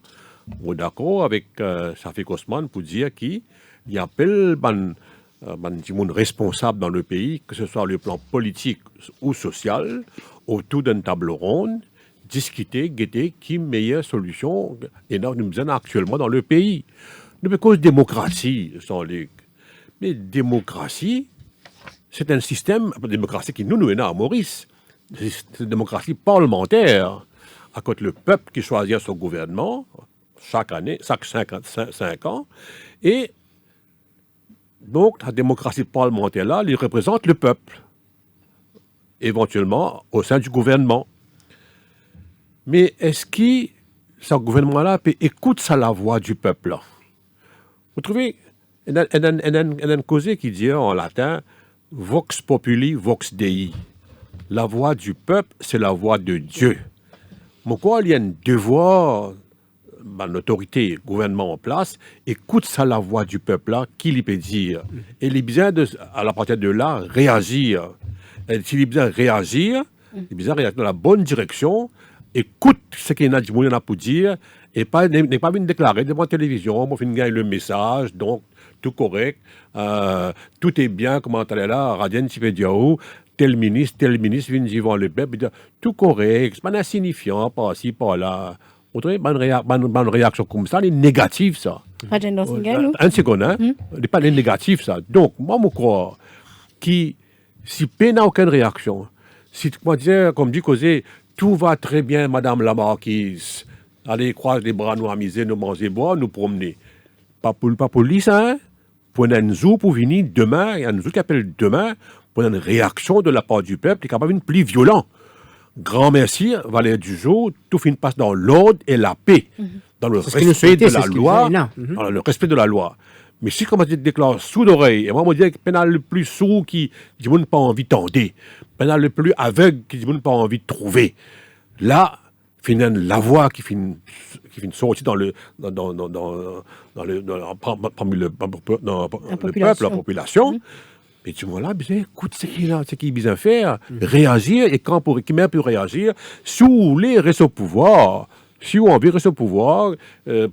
on est d'accord avec Shafik Osman pour dire qu'il y a plein de monde responsable dans le pays, que ce soit le plan politique ou social, autour d'une table ronde, discuter, guetter qui meilleure solution nous avons actuellement dans le pays. Nous avons cause démocratie, sans Luc. Mais démocratie, c'est un système, démocratie qui nous est à Maurice. C'est une démocratie parlementaire, à côté le peuple qui choisit son gouvernement chaque année, chaque 5 ans. Et donc, la démocratie parlementaire-là, elle représente le peuple, éventuellement au sein du gouvernement. Mais est-ce que ce gouvernement-là peut écouter la voix du peuple? Vous trouvez, il y a une cause qui dit en latin « vox populi, vox dei ». La voix du peuple, c'est la voix de Dieu. Pourquoi il y a un devoir, l'autorité, le gouvernement en place, écoute ça la voix du peuple-là, qui lui peut dire. Et il a besoin, à la partir de là, réagir. Et s'il a besoin de réagir, il a besoin de réagir dans la bonne direction, écoute ce qu'il y a pour dire, et n'est pas venu déclarer devant la télévision, moi, je gagne le message, donc tout correct, tout est bien, comment tu es là, Radian Tipediaou, tel ministre, vient devant le peuple, tout correct, c'est pas insignifiant, par ci, par là. Vous trouvez une réaction comme ça, elle est négative, ça. Un second, hein? Elle n'est pas négative, ça. Donc, moi, je crois que si peine n'a aucune réaction, si tu dire, comme dit Causé, tout va très bien, Madame la Marquise, allez croiser les bras, nous amuser, nous manger, boire, nous promener. Pas pour lui, ça, hein? Pour un zoo pour venir demain, il y a un zoo qui appelle demain, pour une réaction de la part du peuple, qui est capable de plus violent. Grand merci, Valère du jour, tout finit passe dans l'ordre et la paix, dans le respect de la loi, dans le respect de la loi. Mais si, comme je déclare sous l'oreille, et moi, je dis que pénal le plus sourd qui n'a pas envie de tendre, pénal le plus aveugle qui n'a pas envie de trouver, là, finalement, la voix qui finit sortir parmi le peuple, la population, mais tu vois là, écoute ce qu'il est bien faire, réagir, et quand pour qui même peut réagir, si vous voulez rester au pouvoir, si vous avez envie de rester au pouvoir,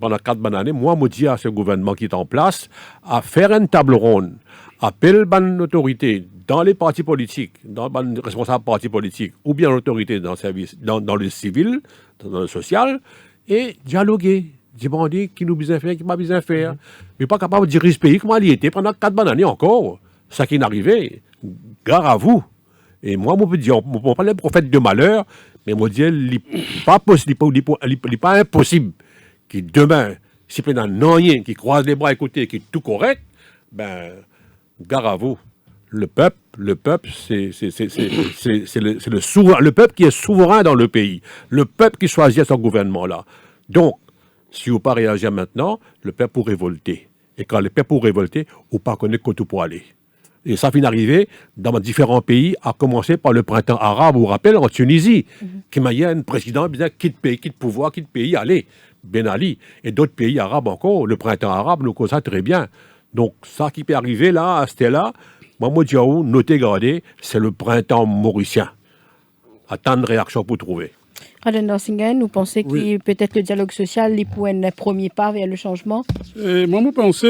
pendant 4 bonnes années, moi, je dis à ce gouvernement qui est en place, à faire une table ronde, appelle une autorité dans les partis politiques, dans les responsables partis politiques, ou bien l'autorité dans le civil, dans le social, et dialoguer. Demander qui nous besoin faire, qui n'a pas besoin faire. Mais pas capable de diriger ce pays comme il était pendant 4 bonnes années encore. Ça qui est arrivé, gare à vous. Et moi, je peux dire, je ne suis pas le prophète de malheur, mais je dis, il n'est pas possible, il n'est pas impossible que demain, si il y a un rien qui croise les bras à côté, qui est tout correct, ben, gare à vous. Le peuple, c'est le souverain, le peuple qui est souverain dans le pays. Le peuple qui choisit son gouvernement-là. Donc, si vous ne pas réagir maintenant, le peuple pour révolter. Et quand le peuple pour révolter, vous ne pas connaître où tout pour aller. Et ça finit d'arriver dans différents pays, à commencer par le printemps arabe, vous vous rappelez, en Tunisie, qui m'a dit un président qui disait quitte pays, quitte pouvoir, quitte pays, allez, Ben Ali. Et d'autres pays arabes encore, le printemps arabe nous cause ça très bien. Donc, ça qui peut arriver là, à ce là, moi, Diaou, notez, gardez, c'est le printemps mauricien. Attendre une réaction pour trouver. Raden Norsingen, vous pensez que peut-être le dialogue social est pour un premier pas vers le changement? Moi, je pense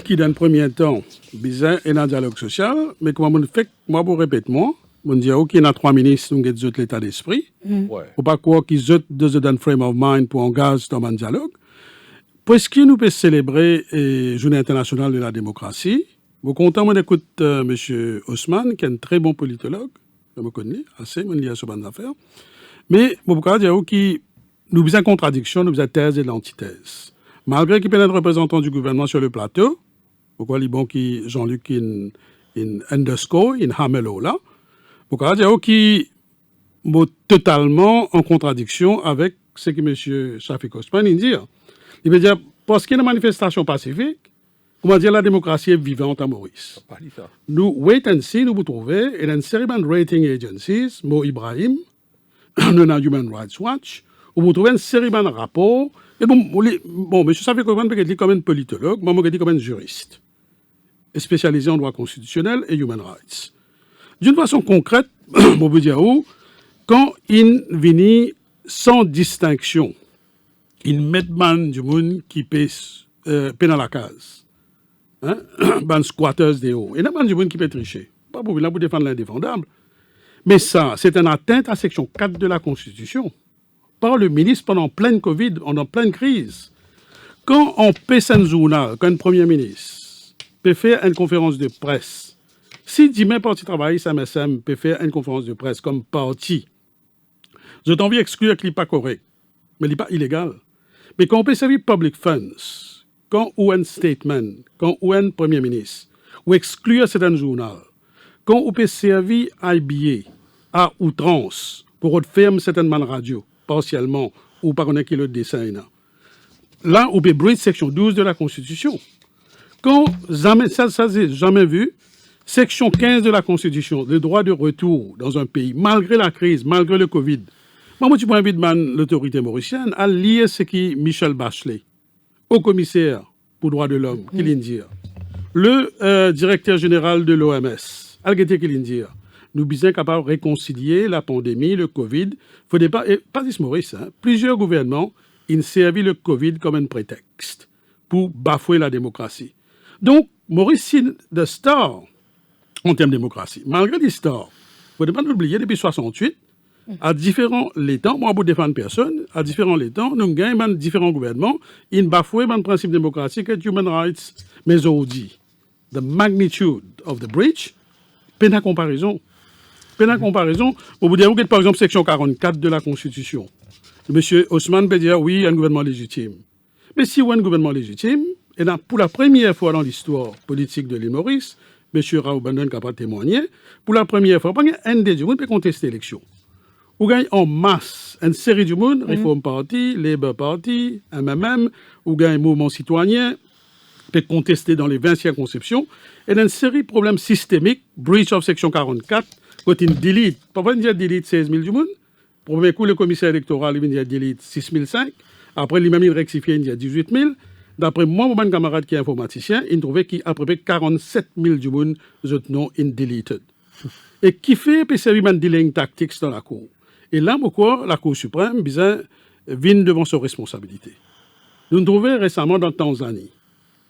qu'il dans le premier temps, bizarre et dans le dialogue social, mais comment je fais, moi, je répète, je dis qu'il y a 3 ministres qui ont l'état d'esprit. Il ne faut pas croire qu'ils ont un frame of mind pour engager dans un dialogue. Puisque nous pouvons célébrer la Journée internationale de la démocratie, je suis content d'écouter M. Osman, qui est un très bon politologue, je me connais assez, je me lis à ce genre d'affaires. Mais je peux dire qu'il nous avons une contradiction, nous avons une thèse et l'antithèse. Malgré qu'il y ait un représentant du gouvernement sur le plateau, pourquoi il bon qui Jean-Luc in underscore, in hamelo là, pourquoi dire qui est totalement en contradiction avec ce que M. Shafik Osman dit. Il veut dire, parce qu'il y a une manifestation pacifique, comment dire la démocratie est vivante à Maurice. Nous, wait and see, nous vous trouvez, et une série de rating agencies, Mo Ibrahim, nous avons Human Rights Watch, où vous trouvez une série de rapports. Et bon, M. Shafik Osman peut être comme un politologue, moi, je dis comme un juriste, spécialisé en droit constitutionnel et human rights. D'une façon concrète, on peut dire où, quand il vient sans distinction, il met du monde qui paie dans la case. Hein? Ban squatters des hauts. Et il y a du monde qui peut tricher. Pas pour défendre l'indéfendable. Mais ça, c'est une atteinte à la section 4 de la Constitution. Par le ministre pendant pleine Covid, en pleine crise. Quand on paie un journal, quand un premier ministre peut faire une conférence de presse, si demain parti travail, MSM peut faire une conférence de presse comme parti, j'ai envie d'exclure qu'il n'est pas correct, mais il n'est pas illégal. Mais quand on peut servir public funds, quand on a un statement, quand on a un premier ministre, ou exclure certains journal, quand on peut servir IBA à outrance pour refermer certaines man radio, partiellement, ou par un kilo de dessin, là, on peut briser section 12 de la Constitution. Quand jamais, ça c'est jamais vu, section 15 de la Constitution, le droit de retour dans un pays, malgré la crise, malgré le Covid. Moi, tu peux inviter l'autorité mauricienne à lire ce que Michel Bachelet, haut commissaire pour les droits de l'homme, qui vient dire. Le directeur général de l'OMS, Algete qui vient dire. Nous sommes capables de réconcilier la pandémie, le Covid. Faut pas juste Maurice, hein, plusieurs gouvernements, ils servent le Covid comme un prétexte pour bafouer la démocratie. Donc, Maurice, c'est de star en termes de démocratie. Malgré les stars, il ne faut pas l'oublier, depuis 1968, à différents temps, moi, pour défendre personne, à différents temps, nous gagnons différents gouvernements, ils bafouent le principe démocratique et human rights, mais aujourd'hui, the magnitude of the breach, peine à comparaison. Peine à comparaison, pour vous dire, par exemple, section 44 de la Constitution. M. Osman peut dire, oui, un gouvernement légitime. Mais si on a un gouvernement légitime, et là, pour la première fois dans l'histoire politique de l'île Maurice, M. Raoul Banden est capable de témoigner, pour la première fois, un des du monde peut contester l'élection. Ou gagne en masse une série du monde, Reform Party, Labour Party, MMM, ou gagne Mouvement Citoyen, peut contester dans les 20 circonscriptions, et une série de problèmes systémiques, breach of section 44, quand il delete, parfois il dit delete 16 000 du monde, premier coup, le commissaire électoral, il dit delete 6 005, après, lui-même, il rectifie, il dit 18 000. D'après moi, mon camarade qui est informaticien, il trouvait qu'il y a à peu près 47 000 du monde, autres non deleted. Et qui fait servir de dealing tactics dans la Cour. Et là, pourquoi la Cour suprême vient devant ses responsabilités. Nous nous trouvons récemment dans Tanzanie.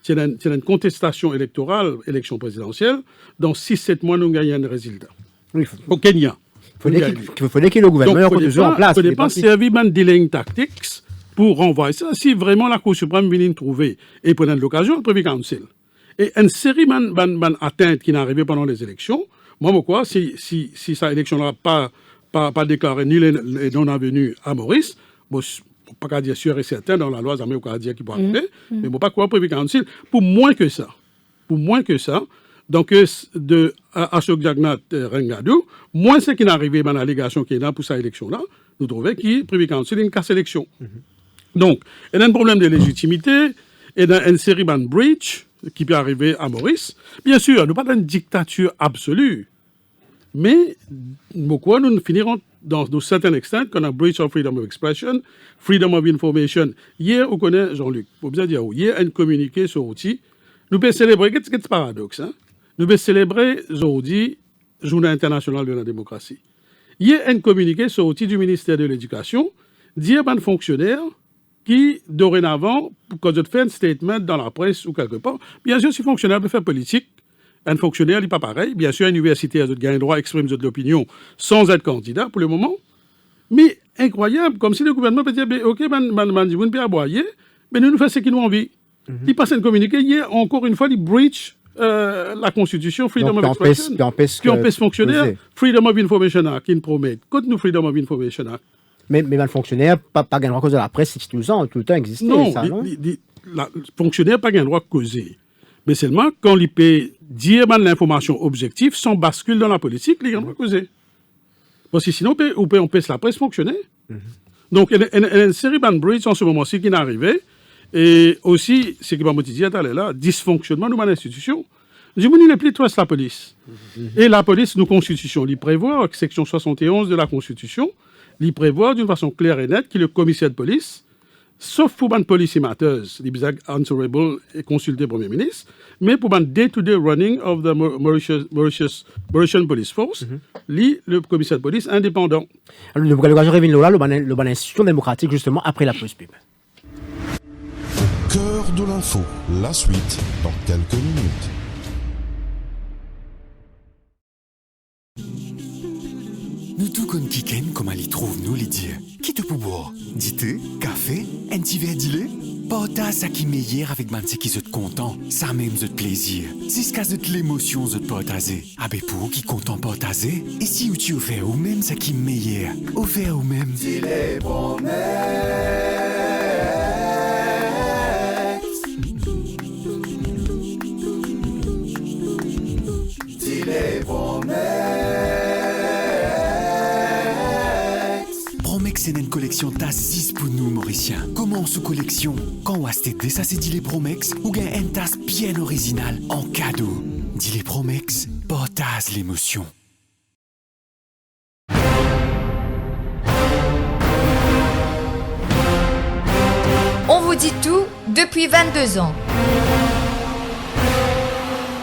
C'est une contestation électorale, élection présidentielle. Dans 6-7 mois, nous gagnons un résultat. Oui, au Kenya. Il fallait que le gouvernement soit toujours en place. Il ne faut pas servir de dealing tactics pour renvoyer ça. Si vraiment la Cour suprême vient trouver et prendre l'occasion, le Privy Council. Et une série d'atteintes qui n'arrivaient pas pendant les élections, moi, pourquoi, si cette élection n'a pas déclaré ni les non-avenus à Maurice, bon, pas qu'à dire sûr et certain dans la loi, ça ne pas dire qu'il peut arriver, mais bon, pas quoi, Privy Council, pour moins que ça. Donc, de Ashok Jagnat Rengadou, moins ce qui n'est arrivé dans l'allégation qui est là pour cette élection-là, nous trouvons que Privy Council a une casse élection. Donc, il y a un problème de légitimité, et dans une série de breach qui peut arriver à Maurice. Bien sûr, nous pas dans une dictature absolue, mais pourquoi nous finirons dans un certain extent qu'on a breach of freedom of expression, freedom of information. Hier, on connaît Jean-Luc, pour bien dire, hier, un communiqué sur outil. Nous pouvons célébrer, qu'est-ce que paradoxe, hein? Nous pouvons célébrer aujourd'hui Journée internationale de la démocratie. Hier, un communiqué sur outil du ministère de l'Éducation, dit à un fonctionnaire qui, dorénavant, quand je fais un statement dans la presse ou quelque part, bien sûr, si fonctionnaire peut faire politique, un fonctionnaire n'est pas pareil. Bien sûr, un universitaire a le droit d'exprimer de l'opinion sans être candidat pour le moment. Mais incroyable, comme si le gouvernement peut dire, OK, vous ne pouvez aboyer, mais nous faisons ce qu'il nous envie. Il passe un communiqué, hier, encore une fois, il breach la Constitution, Freedom of Expression, qui empêche fonctionnaire, Freedom of Information Act, qui nous promet. Quand nous Freedom of Information Act, Mais mal fonctionnaire, pas gain droit cause de la presse, c'est tout le temps existé, non, ça, non? Fonctionnaire pas gain droit causer. Mais seulement quand il peut dire l'information objective sans bascule dans la politique, il a droit causer. Parce que sinon, on peut la presse fonctionner. Donc, il y a une série de bridge en ce moment-ci qui est arrivée. Et aussi, ce qui m'a motivé à aller là, dysfonctionnement de l'institution. Je me dis, il plus toi, c'est la police. Et la police, nos constitutions, il prévoit, section 71 de la Constitution, il prévoit d'une façon claire et nette que le commissaire de police, sauf pour les police matters, les answerable et consulter le Premier ministre, mais pour le day-to-day running of the Mauritian Police Force, le commissaire de police indépendant. Alors, le gars, je reviens là, le bon institution démocratique, justement, après la pause pub. Au cœur de l'info, la suite dans quelques minutes. Nous tout comme Kiken, comme elle y trouve nous les dire. Qui te peut boire? Dité, café, un petit verre d'ilé? Partage ça qui meilleur avec man qui se content, ça même de plaisir. Jusqu'à de l'émotion de partager. Ah ben pour qui content partager? Et si tu offert ou même ça qui meilleur, offert ou même. Dis-les promesses. Dis-les promesses. Promex c'est une collection tasse 6 pour nous Mauriciens. Comment sous collection? Quand on a acheté ça c'est dit les Promex ou gain une tasse bien originale en cadeau. Dit les Promex, partage l'émotion. On vous dit tout depuis 22 ans.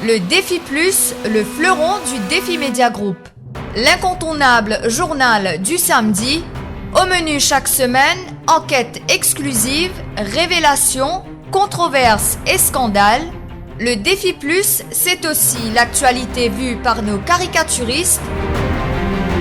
Le Défi Plus, le fleuron du Défi Média Group. L'incontournable journal du samedi. Au menu chaque semaine, enquêtes exclusives, révélations, controverses et scandales. Le Défi Plus, c'est aussi l'actualité vue par nos caricaturistes.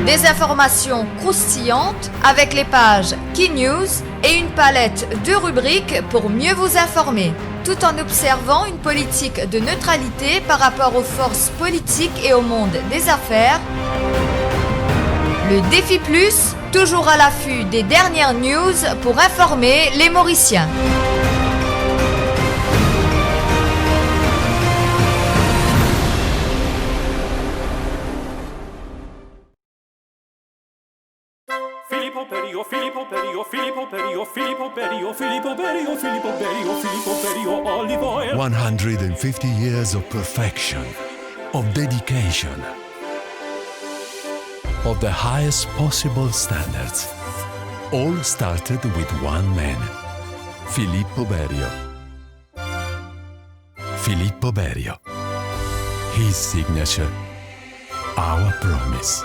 Des informations croustillantes avec les pages Key News et une palette de rubriques pour mieux vous informer, tout en observant une politique de neutralité par rapport aux forces politiques et au monde des affaires. Le Défi Plus, toujours à l'affût des dernières news pour informer les Mauriciens. Filippo Berio, Filippo Berio, Filippo Berio, Filippo Berio, Filippo Berio, Filippo Berio, Filippo Berio, olive oil. 150 years of perfection, of dedication, of the highest possible standards. All started with one man, Filippo Berio. Filippo Berio. His signature, our promise.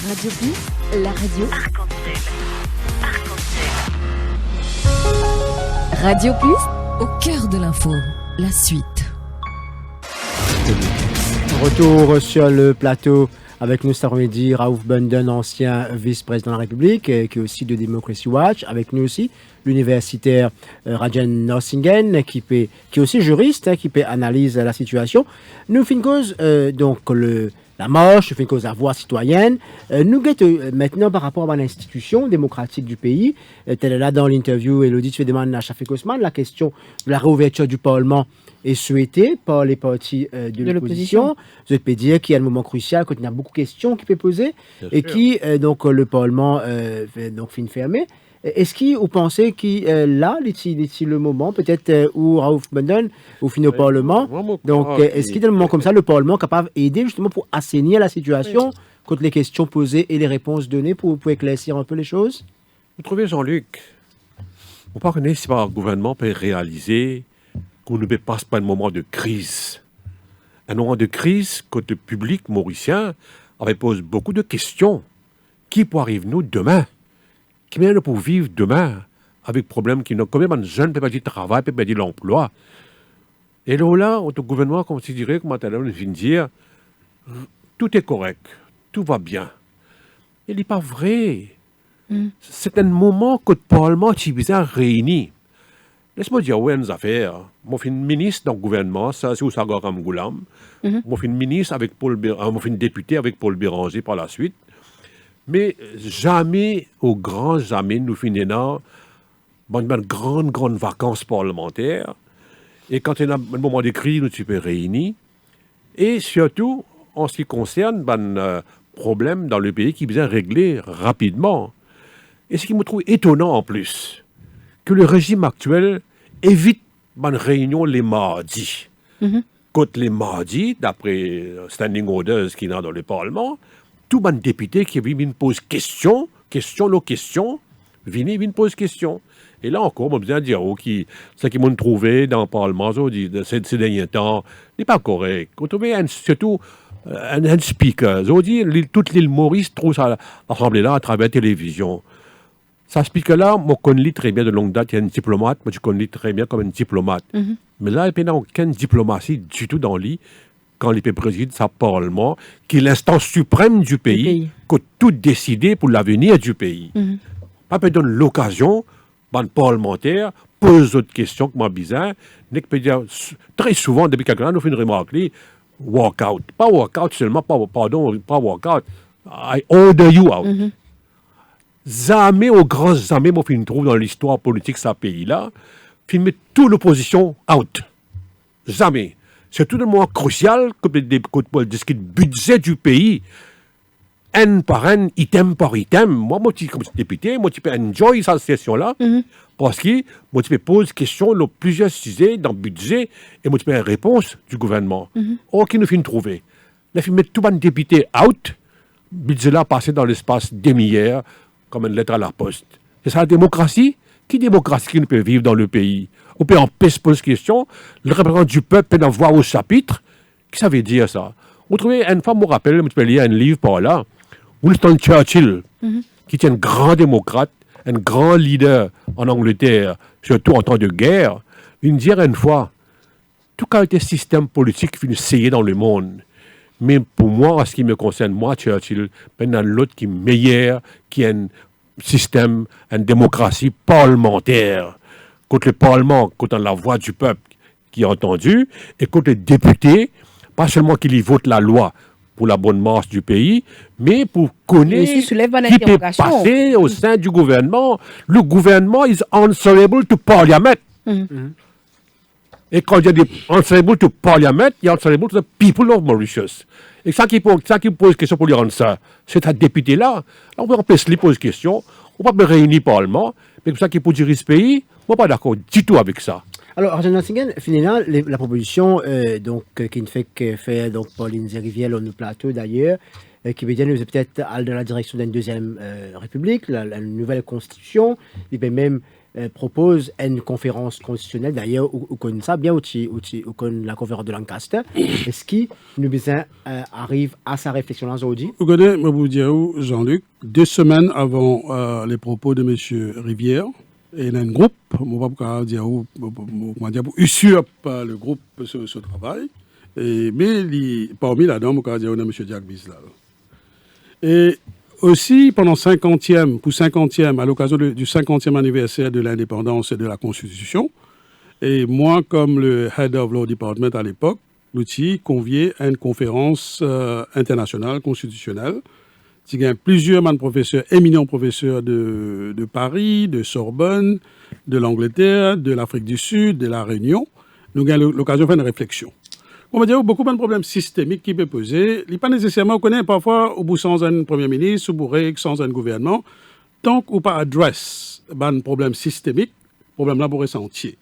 Radio Plus, la radio Radio Plus, au cœur de l'info, la suite. Retour sur le plateau avec nous cet après-midi, Raouf Bundon, ancien vice-président de la République, qui est aussi de Democracy Watch. Avec nous aussi, l'universitaire Rajan Norsingen, qui est aussi juriste, qui analyse la situation. Nous finissons cause, donc, la marche, fait cause à voix citoyenne. Nous maintenant par rapport à l'institution démocratique du pays. Tel est là dans l'interview, Elodie, tu fais demander à Chafik Osman, la question de la réouverture du Parlement est souhaitée par les partis de l'opposition. Je peux dire qu'il y a un moment crucial quand il y a beaucoup de questions qui peuvent poser et qui, donc, le Parlement donc, finit fermé. Est-ce que vous pensez que là, c'est le moment, peut-être, où Raouf Bundon, au fin au Parlement, donc est-ce qu'il y a un moment comme ça, le Parlement est capable d'aider justement pour assainir la situation contre les questions posées et les réponses données pour éclaircir un peu les choses? Vous trouvez, Jean-Luc, on ne connaît pas le gouvernement peut réaliser qu'on ne passe pas un moment de crise. Un moment de crise que le public mauricien avait posé beaucoup de questions. Qui peut arriver nous demain? Qui vient pour vivre demain avec problème qui n'ont combien de jeunes peuvent perdre le travail, peuvent perdre l'emploi. Et là, au gouvernement considérait, comme on vient de dire, tout est correct, tout va bien. Il n'est pas vrai. C'est un moment que le Parlement est bien réuni. Laisse-moi dire, où est nos affaires? Moi, je suis ministre dans le gouvernement, ça, c'est Oussagar Ramgoulam. Moi, je suis ministre avec moi, je suis député avec Paul Béranger par la suite. Mais jamais, au grand jamais, nous finissons dans une grande vacances parlementaires. Et quand il y a un moment de crise, nous sommes réunis. Et surtout, en ce qui concerne un problème dans le pays qui vient régler rapidement. Et ce qui me trouve étonnant en plus, que le régime actuel évite une réunion les mardis. Quand les mardis, d'après standing orders qui sont dans le Parlement, tout le député qui vient pose question, vient pose question. Et là encore, on besoin de dire ce qu'ils m'ont trouvé dans le Parlement ces derniers temps n'est pas correct. On trouve surtout un speaker. Toute l'île Maurice trouve ça l'Assemblée là à travers la télévision. Ça speaker-là, moi, je connais très bien de longue date, il y a un diplomate, moi, je connais très bien comme un diplomate. Mais là, il n'y a aucune diplomatie du tout dans lui quand il préside sa Parlement, qui est l'instance suprême du pays, qui a tout décidé pour l'avenir du pays. Pas peut donner l'occasion, le parlementaire pose d'autres questions que moi bizarre, mais peut dire très souvent, depuis quelques années, nous faisons une remarque, walk out. Pas walk out seulement, pas walk out. I order you out. Jamais, au grand jamais, moi, je trouve dans l'histoire politique de ce pays-là, je mets toute l'opposition out. Jamais. C'est tout le moment crucial que pour discuter du budget du pays, un par un, item par item. Moi, comme député, moi, je peux enjoy cette session-là, parce que moi, je peux poser questions sur plusieurs sujets dans le budget, et moi, je peux avoir une réponse du gouvernement. Or, qui nous fait trouver? Là, je mets tout le député out, le budget-là passé dans l'espace demi-heure, comme une lettre à la poste. C'est ça la démocratie? Qui démocratie qui ne peut vivre dans le pays? On peut en paix se poser question. Le représentant du peuple peut en voir au chapitre. Qu'est-ce que ça veut dire, ça? Vous trouvez, une fois, je me rappelle, je peux lire un livre par là, Winston Churchill, qui est un grand démocrate, un grand leader en Angleterre, surtout en temps de guerre, il me disait une fois, tout qualité système politique finit essayer dans le monde. Mais pour moi, en ce qui me concerne, moi, Churchill, il y a l'autre qui est meilleur, qui est un système, une démocratie parlementaire. Quand le Parlement, quand on a la voix du peuple qui est entendue, et quand les députés, pas seulement qu'ils y votent la loi pour la bonne marche du pays, mais pour connaître qui peut passer au sein du gouvernement. Le gouvernement is answerable to Parliament. Et quand il y a des answerable to Parliament, il y a answerable to the people of Mauritius. Et ça qui pose question pour lui rendre ça, c'est un député-là. Là, on peut empêcher lui poser question, on peut réunir le Parlement, mais pour ça qui peut diriger ce pays, moi, pas d'accord du tout avec ça. Alors, Arjen Nassingen, finalement, la proposition qui ne fait que faire donc, Pauline Zérivière au plateau d'ailleurs, qui veut dire nous peut-être aller dans la direction d'une deuxième république, la nouvelle constitution, il peut même propose une conférence constitutionnelle, d'ailleurs, on connaît ça bien, on connaît la conférence de Lancaster. Est-ce qu'il nous arrive à sa réflexion aujourd'hui? Vous connaissez, je vous dire, Jean-Luc, 2 semaines avant les propos de M. Rivière, il y a un groupe, je ne vais pas dire usurpe le groupe ce travail, mais parmi là-dedans, je vais dire M. Jack Bislal. Et aussi, pendant 50e, à l'occasion du 50e anniversaire de l'indépendance et de la Constitution, et moi, comme le Head of Law Department à l'époque, l'outil convié à une conférence internationale constitutionnelle. Il y a plusieurs professeurs, éminents professeurs de Paris, de Sorbonne, de l'Angleterre, de l'Afrique du Sud, de la Réunion. Nous avons l'occasion de faire une réflexion. On va dire beaucoup de problèmes systémiques qui peuvent poser. Il n'est pas nécessairement, on connaît parfois, au bout sans un Premier ministre, au bout sans un gouvernement, tant qu'on pas adresse un problème systémique, le problème là pourrait sentir.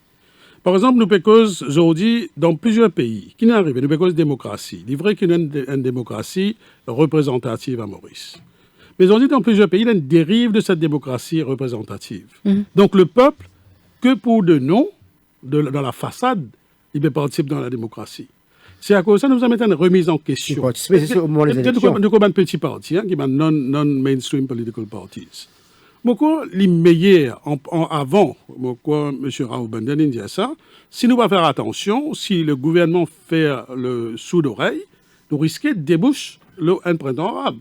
Par exemple, nous pécons aujourd'hui dans plusieurs pays. Qui n'est arrivé? Nous pécons démocratie. Il est vrai qu'il y a une démocratie représentative à Maurice. Mais on dit dans plusieurs pays, il y a une dérive de cette démocratie représentative. Donc le peuple, que pour de nom, dans la façade, il peut participer dans la démocratie. C'est à cause de ça que nous avons une remise en question. C'est au moment des élections. De combien de petits partis, qui sont non-mainstream political parties. Pourquoi les meilleurs avant, pourquoi M. Raoul Benden dit ça, si nous ne pas faire attention, si le gouvernement fait le sous d'oreille, nous risquons de déboucher un printemps arabe.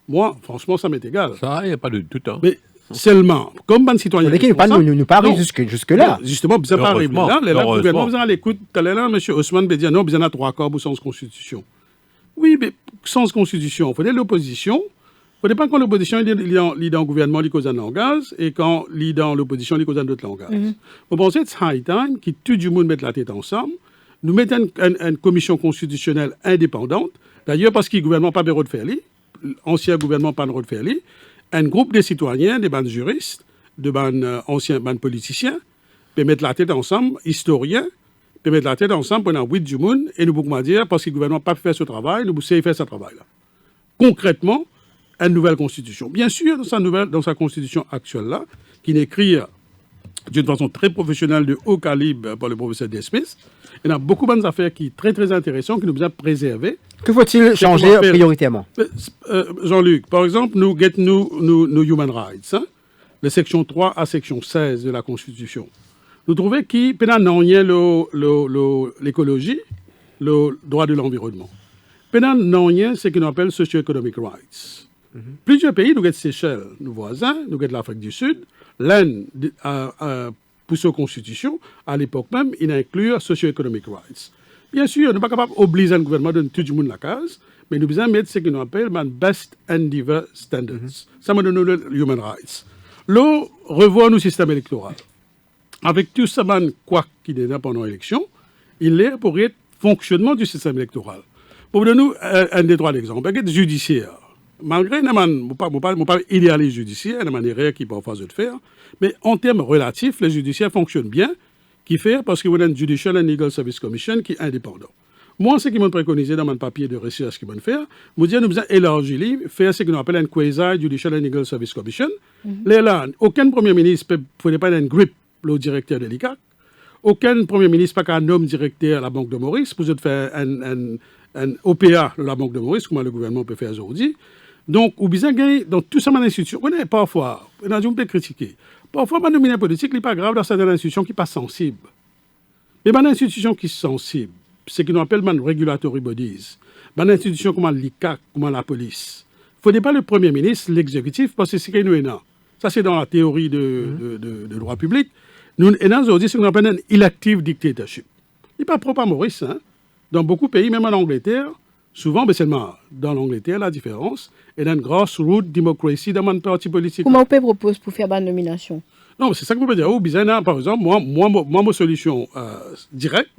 Moi, franchement, ça m'est égal. Ça, il n'y a pas de doute. Hein. Mais seulement, comme un citoyen. Qui nous parle jusque-là. Justement, vous n'avez pas arrivé là. Le gouvernement, vous avez à l'écoute. Tout à l'heure, M. Osman me dit non, vous en avez 3 quarts pour sens constitution. Oui, mais sens constitution, il faut dire l'opposition. Il ne faut pas quand l'opposition est dans le gouvernement, il cause un langage, et quand il est dans l'opposition, il cause un autre langage. Vous pensez que c'est high time que tout le monde mette la tête ensemble, nous mettons une commission constitutionnelle indépendante, d'ailleurs parce que le gouvernement n'a pas besoin de faire l'ancien gouvernement n'a pas besoin de faire un groupe de citoyens, des bandes juristes, de bandes anciens bandes politiciens, peut mettre la tête ensemble, historiens, peut mettre la tête ensemble pendant 8 jours, et nous pouvons dire, parce que le gouvernement n'a pas fait ce travail, nous pouvons faire ce travail-là. Concrètement, une nouvelle constitution. Bien sûr, dans sa constitution actuelle-là, qui est écrite d'une façon très professionnelle, de haut calibre par le professeur Desmith, il y a beaucoup de affaires qui sont très, très intéressantes, qui nous ont préservées. Que faut-il changer prioritairement? Jean-Luc, par exemple, nous nos human rights, hein, les sections 3 à section 16 de la Constitution. Nous trouvons qu'il y a l'écologie, le droit de l'environnement. Il y a ce qu'on appelle socio-economic rights. Plusieurs pays, nous avons Seychelles, nos voisins, nous avons l'Afrique du Sud, l'Inde, pour sa constitution, à l'époque même, il inclut socio-economic rights. Bien sûr, nous ne sommes pas capables d'obliger un gouvernement de tout le monde la case, mais nous devons mettre ce qu'on appelle best and diverse standards. Ça me donne les human rights. Là, revoir nos systèmes électoraux. Avec tout ça, quoi qu'il y ait pendant l'élection, il est pour le fonctionnement du système électoral. Pour vous donner un des 3 exemples, le judiciaire. Malgré, je ne pas idéaliser le judiciaire, il y a des manières qui parfois se faire, mais en termes relatifs, le judiciaire fonctionne bien, qui fait parce qu'il y a une Judicial and Legal Service Commission qui est indépendant. Moi, ce qui m'a préconisé dans mon papier de recherche qu'ils vont faire, nous disons nous devons élargir, faire ce qu'on appelle une quasi-Judicial and Legal Service Commission. Là, aucun premier ministre ne peut pas être un grip le directeur de l'ICAC, aucun premier ministre n'a qu'un homme directeur à la Banque de Maurice pour faire un OPA de la Banque de Maurice, comme le gouvernement peut faire aujourd'hui. Donc, ou bien dans tout ça, institution, on est parfois, on peut critiquer. Parfois, ma nomination politique n'est pas grave dans certaines institutions qui ne sont pas sensibles. Mais une institution qui est sensible, c'est ce qu'on appelle regulatory bodies. Une institution comme l'ICAC, comme la police. Il ne faut pas le Premier ministre, l'exécutif, parce que c'est ce qu'il nous est là. Ça, c'est dans la théorie de droit public. Nous avons aujourd'hui ce qu'on appelle un elective dictatorship. Il n'est pas propre à Maurice. Hein. Dans beaucoup de pays, même en Angleterre, souvent, mais seulement dans l'Angleterre, la différence est une grassroots démocratie dans un parti politique. Comment on peut proposer pour faire la nomination? Non, c'est ça que je peux dire. Par exemple, moi, ma solution directe,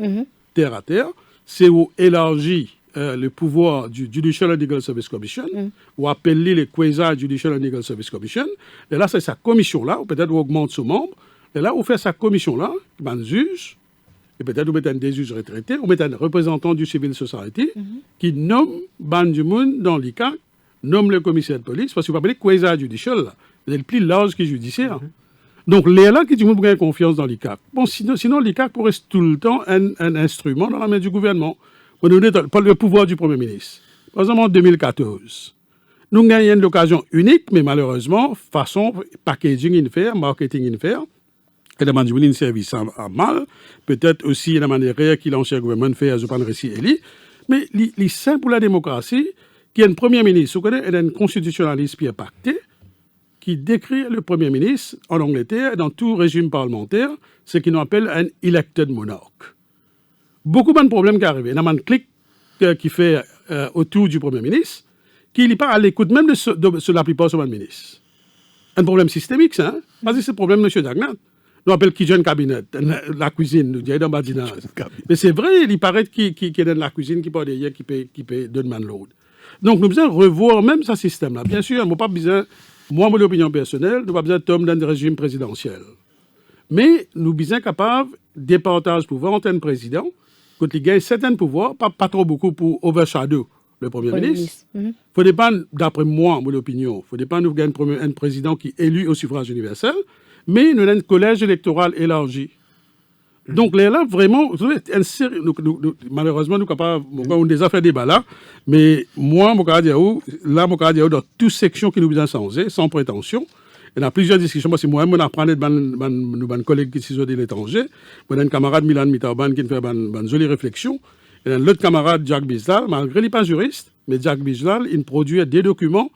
terre à terre, c'est d'élargir le pouvoir du Judicial and Legal Service Commission, ou appeler les quasi-Judicial and Legal Service Commission. Et là, c'est sa commission-là, ou peut-être on augmente ce membre. Et là, on fait sa commission-là, un juge, et peut-être on met un des juges retraités, on met un représentant du civil society qui nomme ban du monde dans l'ICAC, nomme le commissaire de police, parce qu'il va appeler quasi-judicial, c'est le plus large qui est judiciaire. Donc, là qui dit qu'on a confiance dans l'ICAC. Bon, sinon l'ICAC pourrait être tout le temps un instrument dans la main du gouvernement. On donne pas le pouvoir du Premier ministre. Par exemple, en 2014, nous gagnons une occasion unique, mais malheureusement, façon packaging in faire, marketing in faire, et la manière de service à mal, peut-être aussi la manière que l'ancien gouvernement fait, je ne pas récit éli, mais les saints pour la démocratie, qui est un Premier ministre, vous connaissez, un constitutionnaliste qui est pacté, qui décrit le Premier ministre en Angleterre, dans tout régime parlementaire, ce qu'on appelle un elected monarch. Beaucoup de problèmes qui arrivent. Il y a un clic qui fait autour du Premier ministre, qui n'est pas à l'écoute même de la plupart de son ministre. Un problème systémique, ça. Hein? Parce que c'est le problème de M. Dagnat. Nous appelle kitchen cabinet, la cuisine, nous disons dans badinage. Mais c'est vrai, il paraît qu'il est dans la cuisine, qui peut derrière, qui peut donner man load. Donc nous devons revoir même ce système-là. Bien sûr, moi, pas besoin, moi, mon opinion personnelle, nous pas besoin de tomber dans un régime présidentiel. Mais nous sommes capables de départage pouvoir entre un président, quand il gagne certains pouvoirs, pas trop beaucoup pour overshadow le Premier ministre. Il faut pas, d'après moi, mon opinion, il faut pas nous gagner un président qui est élu au suffrage universel, mais nous avons un collège électoral élargi. Donc là, vraiment, malheureusement, nous avons des affaires débat là, mais moi, dans toute section qui nous a changé, sans prétention, Il y a plusieurs discussions. Moi, c'est moi-même, on apprend de nos collègues qui sont de l'étranger. On a un camarade, Milan Mitarban, qui fait une jolie réflexion. Et l'autre camarade, Jack Bislal, malgré qu'il n'est pas juriste, mais Jack Bislal, il produit des documents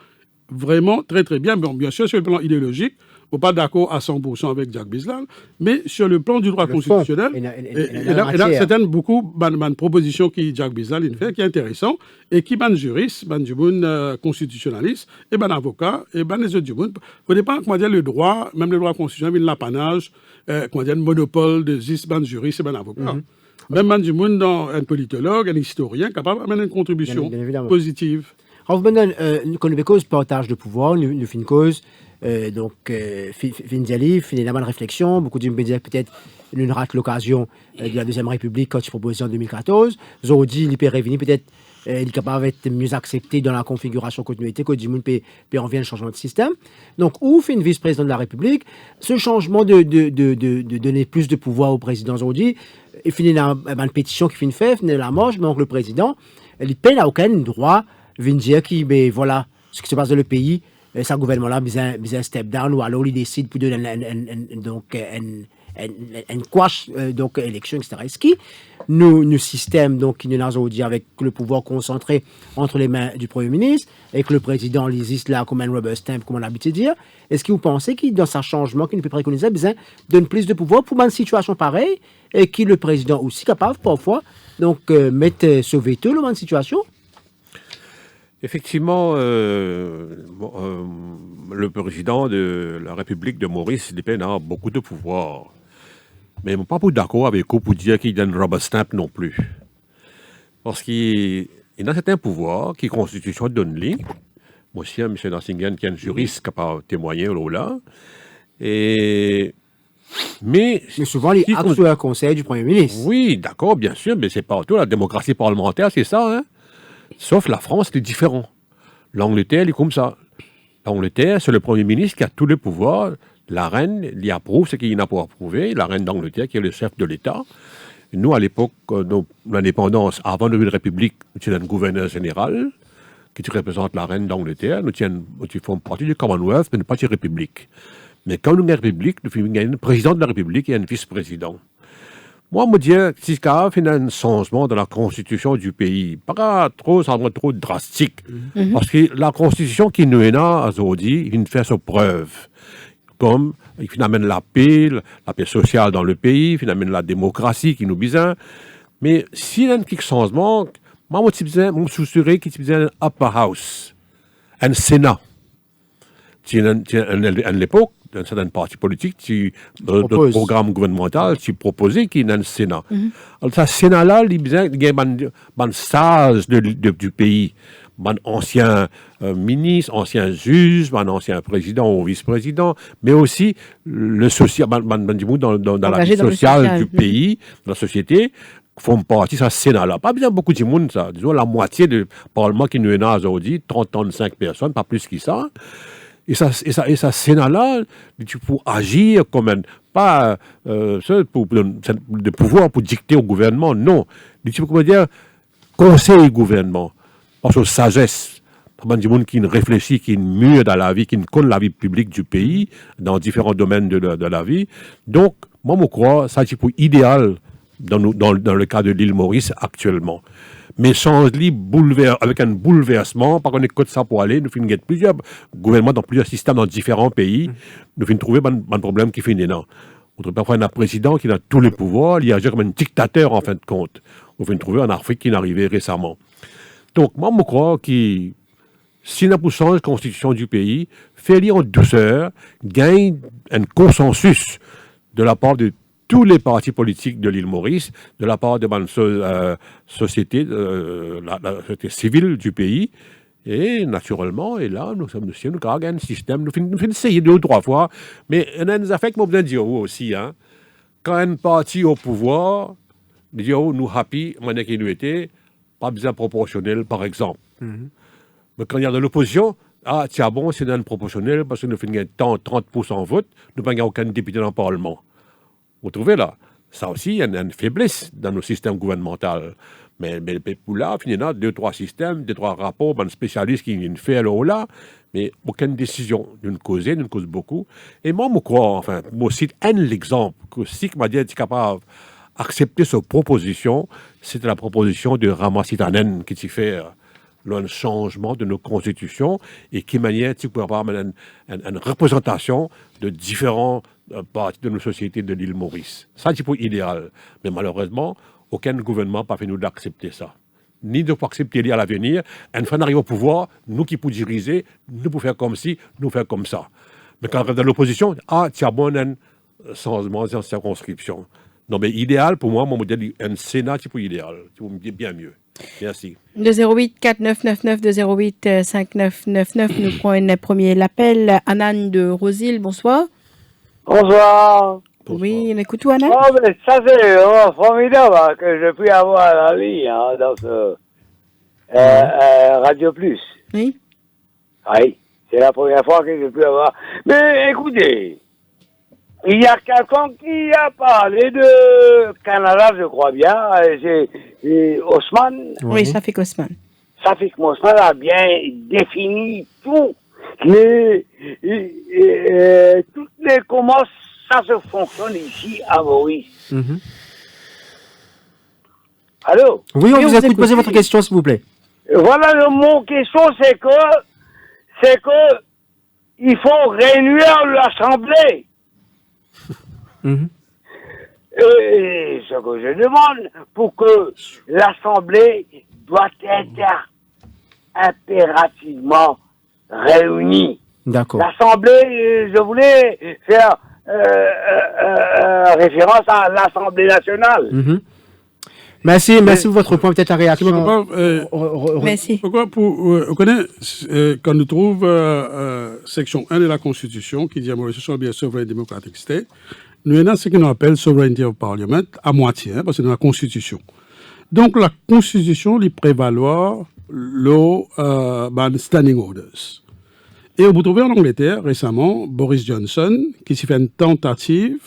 vraiment très très bien. Bon, bien sûr, sur le plan idéologique, on n'est pas d'accord à 100% avec Jack Bislal, mais sur le plan du droit constitutionnel, il y a certaines beaucoup de propositions que Jack Bislal fait qui est intéressant et qui ban juriste, ban du monde constitutionnaliste, et ban avocat, et ban les autres du monde. Il ne faut pas, comment dire, le droit, même le droit constitutionnel, il l'apanage, comment dire, le monopole de 10 ban juriste et ban avocat. Même ban du monde, un politologue, un historien, capable d'amener une contribution positive. Raouf Benden, nous connaissons cause partage de pouvoir, nous faisons une cause, donc, fin dialogue, fin énormément de réflexion. Beaucoup de médias peut-être nous rate l'occasion de la Deuxième République quand il proposait en 2014. Aujourd'hui, il peut revenir peut-être, il est capable d'être mieux accepté dans la configuration continuité que du monde peut en vient le changement de système. Donc, où fait une vice-président de la République, ce changement de donner plus de pouvoir au président aujourd'hui, il finit dans une pétition qui finit fait, finit la marche, donc le président, il peine à aucun droit de dire qui, ben voilà, ce qui se passe dans le pays, ce gouvernement-là besoin step down ou alors il décide pour donner une quash donc élection, etc. Est-ce que nous système donc qui nous avons aujourd'hui avec le pouvoir concentré entre les mains du Premier ministre et que le président l'existe là comme un rubber stamp comme on a l'habitude de dire, est-ce que vous pensez qu'il dans sa changement qu'il peut préconiser besoin donne plus de pouvoir pour une situation pareille et que le président aussi capable parfois donc mettre sauver tout dans une situation? Effectivement, le président de la République de Maurice a beaucoup de pouvoir. Mais je ne suis pas d'accord avec vous pour dire qu'il donne rubber stamp non plus. Parce qu'il a certains pouvoirs qui la Constitution donne lui. Moi aussi, M. Nassingen, qui est un juriste capable de témoigner là. Mais souvent, il acte sous le conseil du Premier ministre. Oui, d'accord, bien sûr, mais c'est partout. La démocratie parlementaire, c'est ça, hein? Sauf la France, c'est différent. L'Angleterre, elle est comme ça. L'Angleterre, c'est le Premier ministre qui a tous les pouvoirs. La reine, il approuve ce qu'il n'a pas approuvé. La reine d'Angleterre, qui est le chef de l'État. Nous, à l'époque de l'indépendance, avant de la République, nous avons un gouverneur général qui représente la reine d'Angleterre. Nous faisons partie du Commonwealth, mais nous pas de République. Mais quand nous avons une République, nous avons un président de la République et un vice-président. Moi, je me dis, si il y a un changement dans la constitution du pays, pas trop, ça va être trop drastique. Parce que la constitution qui nous est là aujourd'hui, il fait sa preuve. Comme il amène la paix sociale dans le pays, il amène la démocratie qui nous besoin. Mais s'il y a un petit changement, moi, je me soucierais qu'il y ait un upper house, un Sénat. À l'époque, dans certains partis politiques, dans notre programme gouvernemental, tu proposais qu'il y ait un Sénat. Alors, ce Sénat-là, il y a un sage du pays, un ancien ministre, ancien juge, un ancien président ou vice-président, mais aussi le social, dans la vie sociale du pays, de la société, font partie de ce Sénat-là. Pas bien beaucoup de monde, ça. Disons la moitié du Parlement qui nous est là aujourd'hui, 30-35 personnes, pas plus que ça. Et ça Sénat-là, tu peux agir comme un, pas de pouvoir pour dicter au gouvernement, non. Tu peux dire conseil au gouvernement, parce que sagesse, du monde qui réfléchit, qui est mûr dans la vie, qui connaît la vie publique du pays, dans différents domaines de la vie. Donc, moi, je crois que c'est un petit peu idéal dans le cas de l'île Maurice actuellement. Mais change-li avec un bouleversement, par contre, côté ça pour aller, nous finissons plusieurs gouvernements dans plusieurs systèmes dans différents pays, nous finissons trouver un problème qui finit là. Parfois, on a un président qui a tous les pouvoirs, il agit comme un dictateur en fin de compte. On finit trouver en Afrique qui est arrivé récemment. Donc, moi, je crois que si on change la constitution du pays, faire-le en douceur, gagne un consensus de la part de tous les partis politiques de l'île Maurice, de la part de la société, la société civile du pays. Et naturellement, et là, nous avons un système, nous finissons essayer 2 ou 3 fois, mais il y a des affaires que je besoin de dire aussi. Hein. Quand un parti au pouvoir, nous disons, nous happy, manière qu'il nous était, pas besoin proportionnel, par exemple. Mais quand il y a de l'opposition, tiens bon, c'est un proportionnel parce que nous finissons 30% vote, nous n'avons aucun député dans le Parlement. Vous trouvez là? Ça aussi, il y a une faiblesse dans nos systèmes gouvernementaux. Mais pour là, finalement, 2-3 systèmes, 2-3 rapports, un spécialiste qui viennent faire là, mais aucune décision. Nous causons beaucoup. Et moi, je crois, enfin, moi, cite l'exemple que si je suis capable d'accepter cette proposition, c'est la proposition de Rama-Sitanen qui s'y fait un changement de nos constitutions et qui manière tu peux avoir une représentation de différents parties de nos sociétés de l'île Maurice. Ça, c'est pour idéal. Mais malheureusement, aucun gouvernement n'a pas fait nous d'accepter ça. Ni de pas accepter à l'avenir. Une fois d'arriver au pouvoir, nous qui pouvons diriger, nous pouvons faire comme ci, nous faire comme ça. Mais quand on est dans l'opposition, tu as bon un changement de circonscription. Non, mais idéal, pour moi, mon modèle, un Sénat, c'est pour idéal. C'est bien mieux. Merci. 208 4999 208 5999. Nous prenons un premier appel. Anan de Rosil, bonsoir. Bonsoir. Oui, on écoute tout, Anan. Oh, mais ça, c'est formidable que je puis avoir la ligne dans ce Radio Plus. Oui. Oui, c'est la première fois que je peux avoir. Mais écoutez, il y a quelqu'un qui a parlé de Canada, je crois bien, c'est Osman. Oui, Safik Osman. Safik Osman a bien défini tout. Comment ça se fonctionne ici à Maurice. Allô? Oui, on vous écoute. Posez votre question, s'il vous plaît. Voilà, mon question, c'est que il faut réunir l'Assemblée. Et ce que je demande, pour que l'Assemblée doit être impérativement réunie. D'accord. L'Assemblée, je voulais faire référence à l'Assemblée nationale. Merci pour votre point, peut-être à réaction. Merci. Pourquoi on connaît, quand on trouve section 1 de la Constitution qui dit à Maurice soit bien souverain démocratique state, nous avons ce qu'on appelle sovereignty of parliament à moitié, parce que c'est dans la Constitution. Donc la Constitution lui prévaloir le standing orders. Et vous trouvez en Angleterre récemment Boris Johnson qui s'est fait une tentative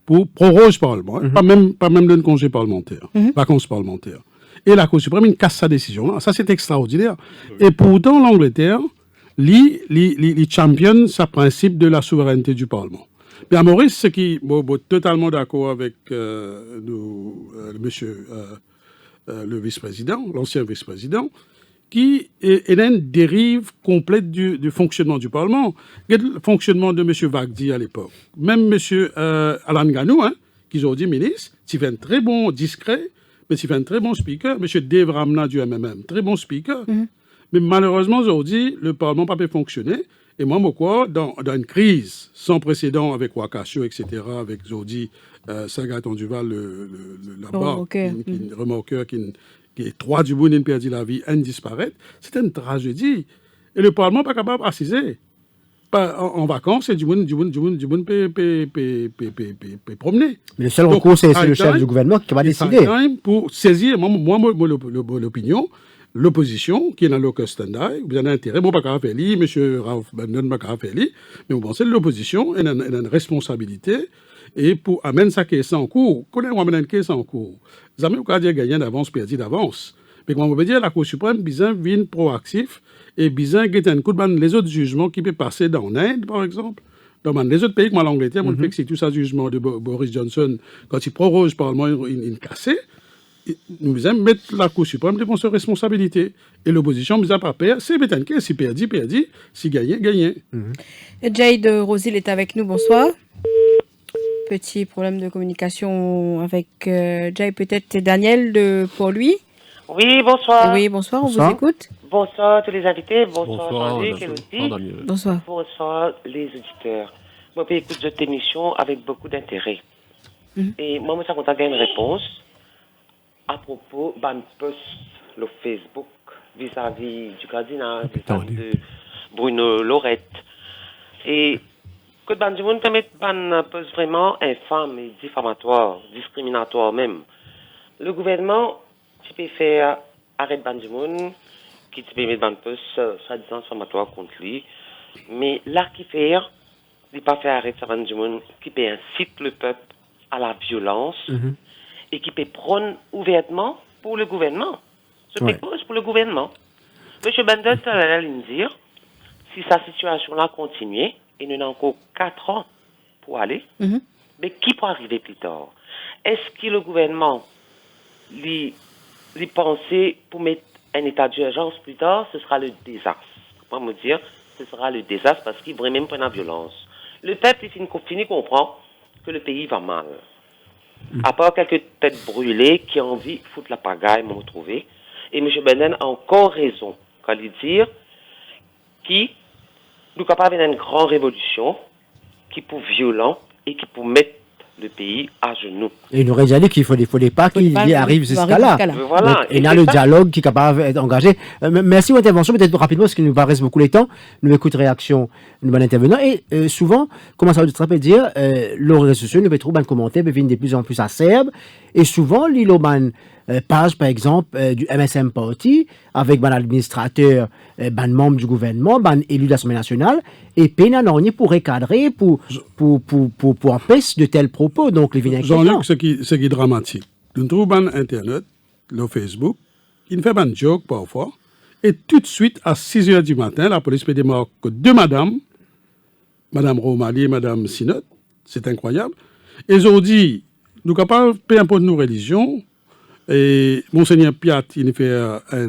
pour proroger le Parlement, pas même d'un congé parlementaire, vacances parlementaires. Et la Cour suprême, il casse sa décision. Ça, c'est extraordinaire. Et pourtant, l'Angleterre, il championne ce principe de la souveraineté du Parlement. Mais à Maurice, ce qui est totalement d'accord avec monsieur le vice-président, l'ancien vice-président, qui est une dérive complète du fonctionnement du Parlement. Le fonctionnement de M. Wagdi à l'époque. Même M. Alan Ganou, qui ont dit ministre, qui fait un très bon discret, mais qui fait un très bon speaker. M. Dave Ramna du MMM, très bon speaker. Mais malheureusement, aujourd'hui, le Parlement n'a pas pu fonctionner. Et moi, je crois, dans une crise sans précédent avec Wakasho, etc., avec Zodi, Sagaton Duval, remorqueur qui est 3 du monde, qui a perdu la vie, un disparaît, c'est une tragédie. Et le Parlement n'est pas capable d'assiser. En vacances, et du monde peut promener. Mais le seul recours, c'est le chef du gouvernement qui va décider. Pour saisir, moi l'opinion, l'opposition, qui est dans le local standard, vous avez intérêt, bon, pas qu'à faire M. Raouf Benden, pas qu'à faire mais vous pensez que l'opposition a une responsabilité, et pour amener ça qui est en cours, connaît on amène qui est en cours. Vous avez pas dire gagner d'avance, perdu d'avance. Mais comme on veut dire, la Cour suprême, bizarre, vient proactif, et bizarre, qui un coup de les autres jugements qui peuvent passer dans l'Inde, par exemple. Dans les autres pays, comme l'Angleterre, on fait que c'est tout ça jugement de Boris Johnson, quand il proroge le Parlement, il cassé. Nous aimons mettre la Cour suprême devant ses responsabilités. Et l'opposition nous a pas peur. C'est bétain que si perdu, si gagné. Jay de Rosil est avec nous, bonsoir. Petit problème de communication avec Jay, peut-être Daniel pour lui. Oui, bonsoir. Oui, bonsoir, on vous écoute. Bonsoir tous les invités, bonsoir Jean-Luc et aussi. Bonsoir. Bonsoir les auditeurs. Moi, j'écoute cette émission avec beaucoup d'intérêt. Et moi, ça compte une réponse à propos d'un post le Facebook vis-à-vis du cardinal, vis-à-vis de Bruno Lorette. Et que du monde permet un post vraiment infâme et diffamatoire, discriminatoire même. Le gouvernement, tu peux faire arrêt du monde, qui tu peux mettre un post soi-disant diffamatoire contre lui, mais là qui fait, il pas faire arrêt du monde, qui peut inciter le peuple à la violence. Et qui peut prendre ouvertement pour le gouvernement. Je me pose pour le gouvernement. M. Benden est allé me dire, si sa situation-là continue, et nous n'avons encore 4 ans pour aller, mais qui peut arriver plus tard? Est-ce que le gouvernement lui pensait pour mettre un état d'urgence plus tard, ce sera le désastre. Pour me dire, ce sera le désastre parce qu'il ne pourrait même pas la violence. Le peuple finit comprend que le pays va mal. À part quelques têtes brûlées qui ont envie de foutre la pagaille, m'ont trouvé. Et M. Benden a encore raison quand il dit qu'il nous capable d'une grande révolution qui pour violent et qui pour mettre le pays à genoux. Et il nous aurait dit qu'il ne fallait pas qu'il y arrive jusqu'à là. Voilà. Et là, le dialogue qui est capable d'être engagé. Merci pour l'intervention. Peut-être rapidement, parce qu'il nous reste beaucoup de temps. Nous écoutons réaction de bon intervenant. Et souvent, comment ça veut dire, les réseaux sociaux, nous trouvons un commentaire, mais viennent de plus en plus acerbes. Et souvent, l'île page, par exemple, du MSM Party, avec l'administrateur, membre du gouvernement, élu de l'Assemblée nationale, et pénal pour recadrer, pour empêcher de tels propos. Donc, les vignes Jean-Luc, ce qui est dramatique, nous trouvons Internet, le Facebook, il fait un joke parfois, et tout de suite, à 6 h du matin, la police peut démarrer que 2 madames, Madame Romali et Madame Sinot, c'est incroyable. Et ils ont dit, nous sommes capables de peu importe nos religions. Et Monseigneur Piat, il fait un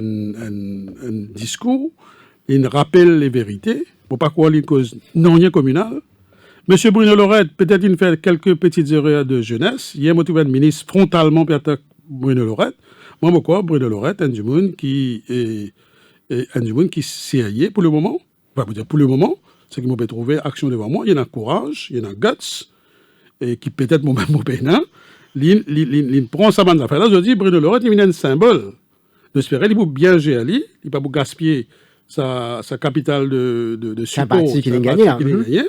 discours, il rappelle les vérités, pour pas croire une cause non rien communale. Monsieur Bruno Lorette, peut-être il fait quelques petites erreurs de jeunesse. Hier, moi, trouvé un ministre frontalement pour attaquer Bruno Lorette. Moi, pourquoi Bruno Lorette, un du monde qui est sérieux pour le moment. Enfin, pour le moment, c'est qu'il m'a trouvé action devant moi. Il y a un courage, il y a un guts, et qui peut-être moi-même mon pénin. Il prend sa bande d'affaires. Là, je dis, Bruno Lorette, il est un symbole. J'espère qu'il peut bien gérer, il ne va pas gaspiller sa capitale de support. Qu'il a gagné.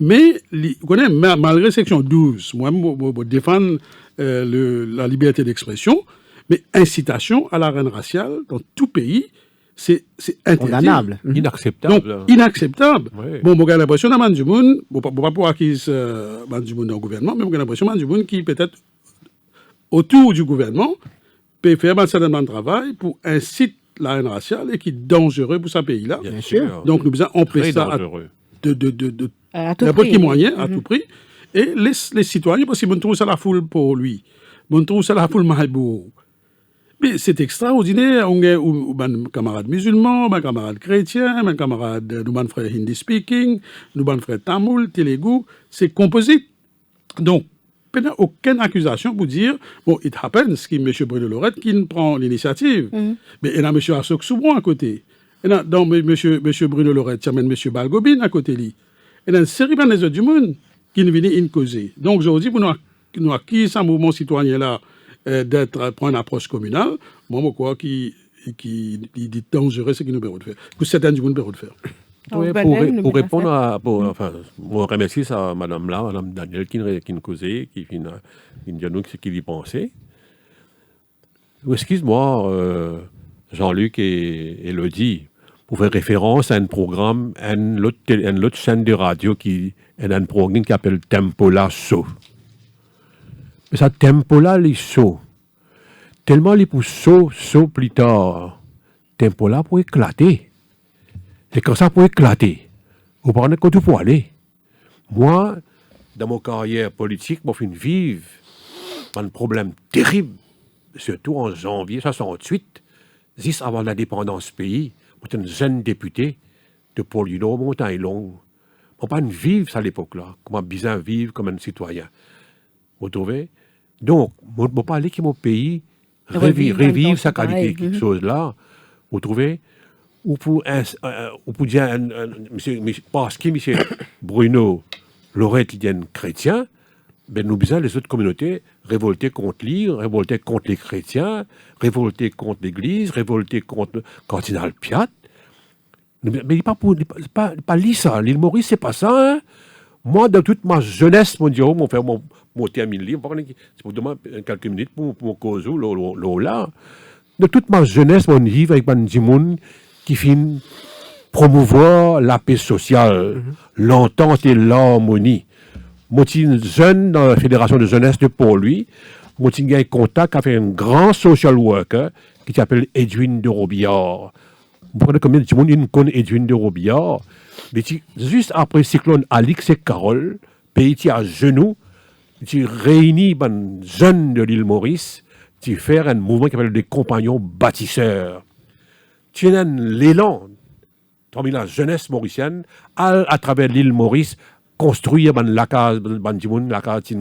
Mais, vous connaissez, malgré section 12, moi, je défends la liberté d'expression, mais incitation à la haine raciale dans tout pays, c'est interdit. Condamnable. Inacceptable. Donc, inacceptable. Oui. Bon, j'ai l'impression que du monde, pas pour acquise du monde dans le gouvernement, mais j'ai l'impression que du monde qui peut-être autour du gouvernement peut faire un certain nombre de travail pour inciter la haine raciale et qui est dangereux pour ce pays-là. Bien sûr. Donc, nous devons empêcher ça à n'importe quel moyen, à tout prix. Et les citoyens, parce qu'ils trouvent ça la foule pour lui. Ils trouvent ça la foule Mahaibou. Mais c'est extraordinaire. On a des camarades musulmans, des camarades chrétiens, des camarades, nos frères hindi speaking, nos frères tamoul, télégou. C'est composite. Donc, il n'y a aucune accusation pour dire, bon, it happens, que M. Bruno Lorette qui prend l'initiative. Mais il y a M. Assok Soubron à côté. Il y a donc M. Bruno Lorette, il y a M. Balgobin à côté. Il y a une série de gens du monde qui viennent causer. Donc, je vous dis, pour nous acquis ce mouvement citoyen-là, d'être pour une approche communale, moi, je crois qu'il est dangereux ce qu'il nous permet de faire. Pour certains du monde, nous de faire. Oui, pour répondre à... Enfin, je remercie ça, Madame Daniel, qui nous causait, qui nous qui lui pensait. Excuse-moi, Jean-Luc et Elodie, pour faire référence à un programme, une autre chaîne de radio qui est un programme qui s'appelle Tempola Show. Mais ça, Tempola, il chaud. Tellement il pour chaud plus tard. Tempola pour éclater. C'est comme ça pour éclater. Vous parlez quand tu peux aller. Moi, dans mon carrière politique, je suis vivre un problème terrible, surtout en janvier 68, juste avant l'indépendance du pays, pour un jeune député de Paul-Hulot, Montagne-Longue. Je ne peux pas vivre à l'époque-là, comment bien vivre comme un citoyen. Vous trouvez? Donc, je ne peux pas aller que mon pays revivre sa qualité, quelque chose là. Vous trouvez? Ou pour dire, parce que M. Bruno Lorette est un chrétien, ben nous besoin les autres communautés révoltées contre lui, révoltées contre les chrétiens, révoltées contre l'Église, révoltées contre le cardinal Piat. Mais il n'est pas lui ça. L'île Maurice, c'est pas ça. Hein? Moi, dans toute ma jeunesse, mon termine livre, c'est pour demander quelques minutes pour mon cause là. De toute ma jeunesse, mon vivre avec des gens qui finissent promouvoir la paix sociale, l'entente et l'harmonie. Moi, je suis jeune dans la Fédération de jeunesse de Port-Louis. Moi, j'ai un contact avec un grand social worker qui s'appelle Edwin de Robillard. Vous comprenez combien de monde connaît Edwin de Robillard? Juste après le cyclone Alix et Carole, pays était à genoux, tu réunis les jeunes de l'île Maurice, tu fais un mouvement qui s'appelle les compagnons bâtisseurs. Tu as l'élan, parmi la jeunesse mauricienne, à travers l'île Maurice, construire la case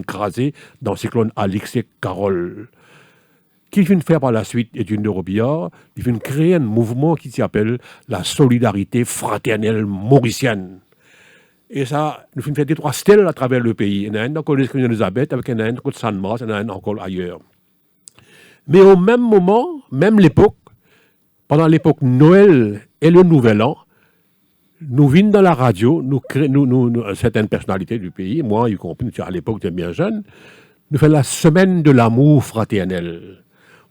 crasée dans le cyclone Alix et Carole. Qu'il vient faire par la suite Edwin de Robillard, il vient créer un mouvement qui s'appelle la solidarité fraternelle mauricienne. Et ça, nous faisons faire des 3 stèles à travers le pays. Il y en a un encore l'Escalier Elisabeth, avec un côté San-Mars, il y en a un encore ailleurs. Mais au même moment, même l'époque, pendant l'époque Noël et le Nouvel An, nous venons dans la radio, nous certaines personnalités du pays, moi y compris, à l'époque j'étais bien jeune, nous faisons la semaine de l'amour fraternel.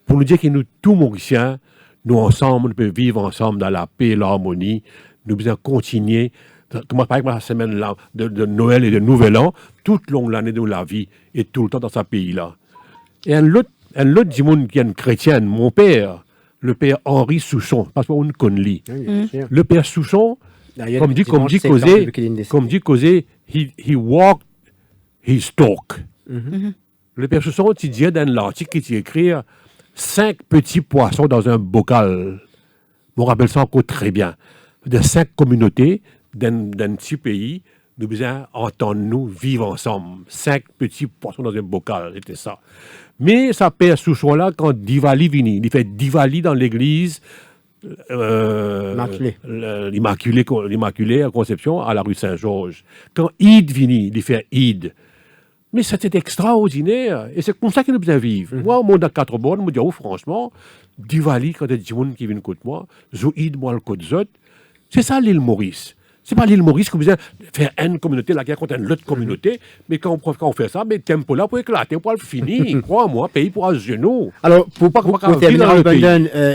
Pour nous dire que nous, tous Mauriciens, nous ensemble, nous pouvons vivre ensemble dans la paix et l'harmonie, nous pouvons continuer, comme par exemple la semaine de Noël et de Nouvel An, toute l'année de la vie et tout le temps dans ce pays-là. Et un autre du monde qui est un chrétien, mon père, le père Henri Souchon, parce qu'on ne connaît lui. Le père Souchon, comme dit Causé, he walked his talk. Le père Souchon, tu disais dans l'article qui écrit 5 petits poissons dans un bocal. Je me rappelle ça encore très bien. De 5 communautés d'un petit pays, nous besoin entendre-nous vivre ensemble. 5 petits poissons dans un bocal, c'était ça. Mais ça père Souchon-là, quand Diwali vini, il fait Diwali dans l'église l'Immaculée à Conception, à la rue Saint-Georges. Quand Eid vini, il fait Eid. Mais c'était extraordinaire. Et c'est comme ça que nous besoin vivre. Moi, au monde à 4 bornes, je me dis, oh, franchement, Diwali, quand il y a des gens qui viennent côté moi, Zoïd, moi, le côté Zot, c'est ça l'île Maurice. C'est pas l'île Maurice que vous avez faire une communauté, la guerre contre une autre communauté, mais quand on fait ça, mais tempo là pour éclater, pour le finir, crois-moi, pays pour à genoux. Alors, pour terminer,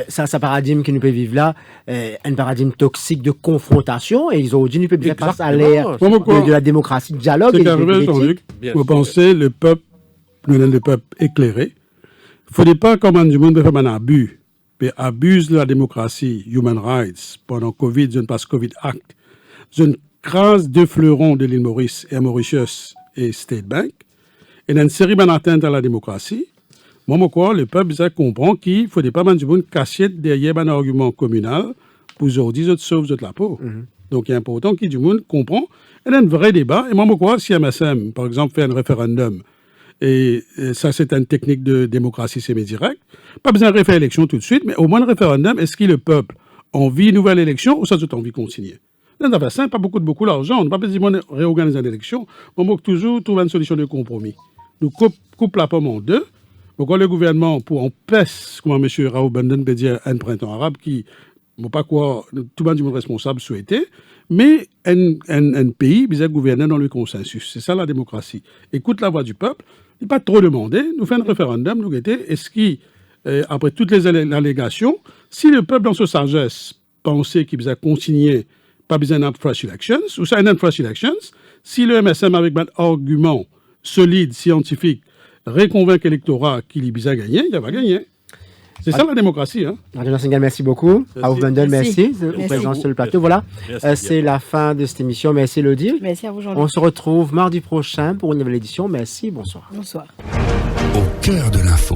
ça paradigme que nous pouvons vivre là, un paradigme toxique de confrontation, et ils ont dit, nous pouvons bien passer à l'ère de la démocratie, de dialogue et de politique. Vous pensez, le peuple, le peuple éclairé, il ne faudrait pas, comme du monde, faire un abus, mais abuse de la démocratie, human rights, pendant Covid, je ne passe Covid Act. Une crase de fleurons de l'île Maurice et Mauritius et State Bank, et dans une série d'atteinte à la démocratie, moi, le peuple comprend qu'il ne faut pas mettre du monde cachette derrière un argument communal pour aujourd'hui, sauver la peau. Donc, il est important que du monde comprend. Il y a un vrai débat. Et moi, si MSM, par exemple, fait un référendum, et ça, c'est une technique de démocratie semi-directe, pas besoin de refaire l'élection tout de suite, mais au moins le référendum, est-ce que le peuple a envie d'une nouvelle élection ou ça, a envie de continuer? Dans la façon, pas beaucoup d'argent. On ne peut pas besoin de réorganiser l'élection. On doit toujours trouver une solution de compromis. Nous coupe la pomme en deux. Donc, le gouvernement, pour empêcher, comme M. Raoul Benden peut dire, un printemps arabe qui, pas quoi, tout le monde responsable souhaitait, mais un pays, bien gouverner dans le consensus. C'est ça la démocratie. Écoute la voix du peuple. Il n'est pas trop demandé. Nous faisons un référendum. Nous guettons. Est-ce qu'après toutes les allégations, si le peuple, dans sa sagesse, pensait qu'il a continué pas besoin d'un fresh elections, ou ça, un fresh elections, si le MSM, avec un argument solide, scientifique, réconvainc l'électorat qu'il y a gagné, il va gagner. C'est ça la démocratie. Hein? Merci beaucoup. Raoul Benden, merci de votre présence sur le plateau. Voilà, c'est la fin de cette émission. Merci Elodie. Merci à vous, Jean-Luc. On se retrouve mardi prochain pour une nouvelle édition. Merci, bonsoir. Bonsoir. Au cœur de l'info.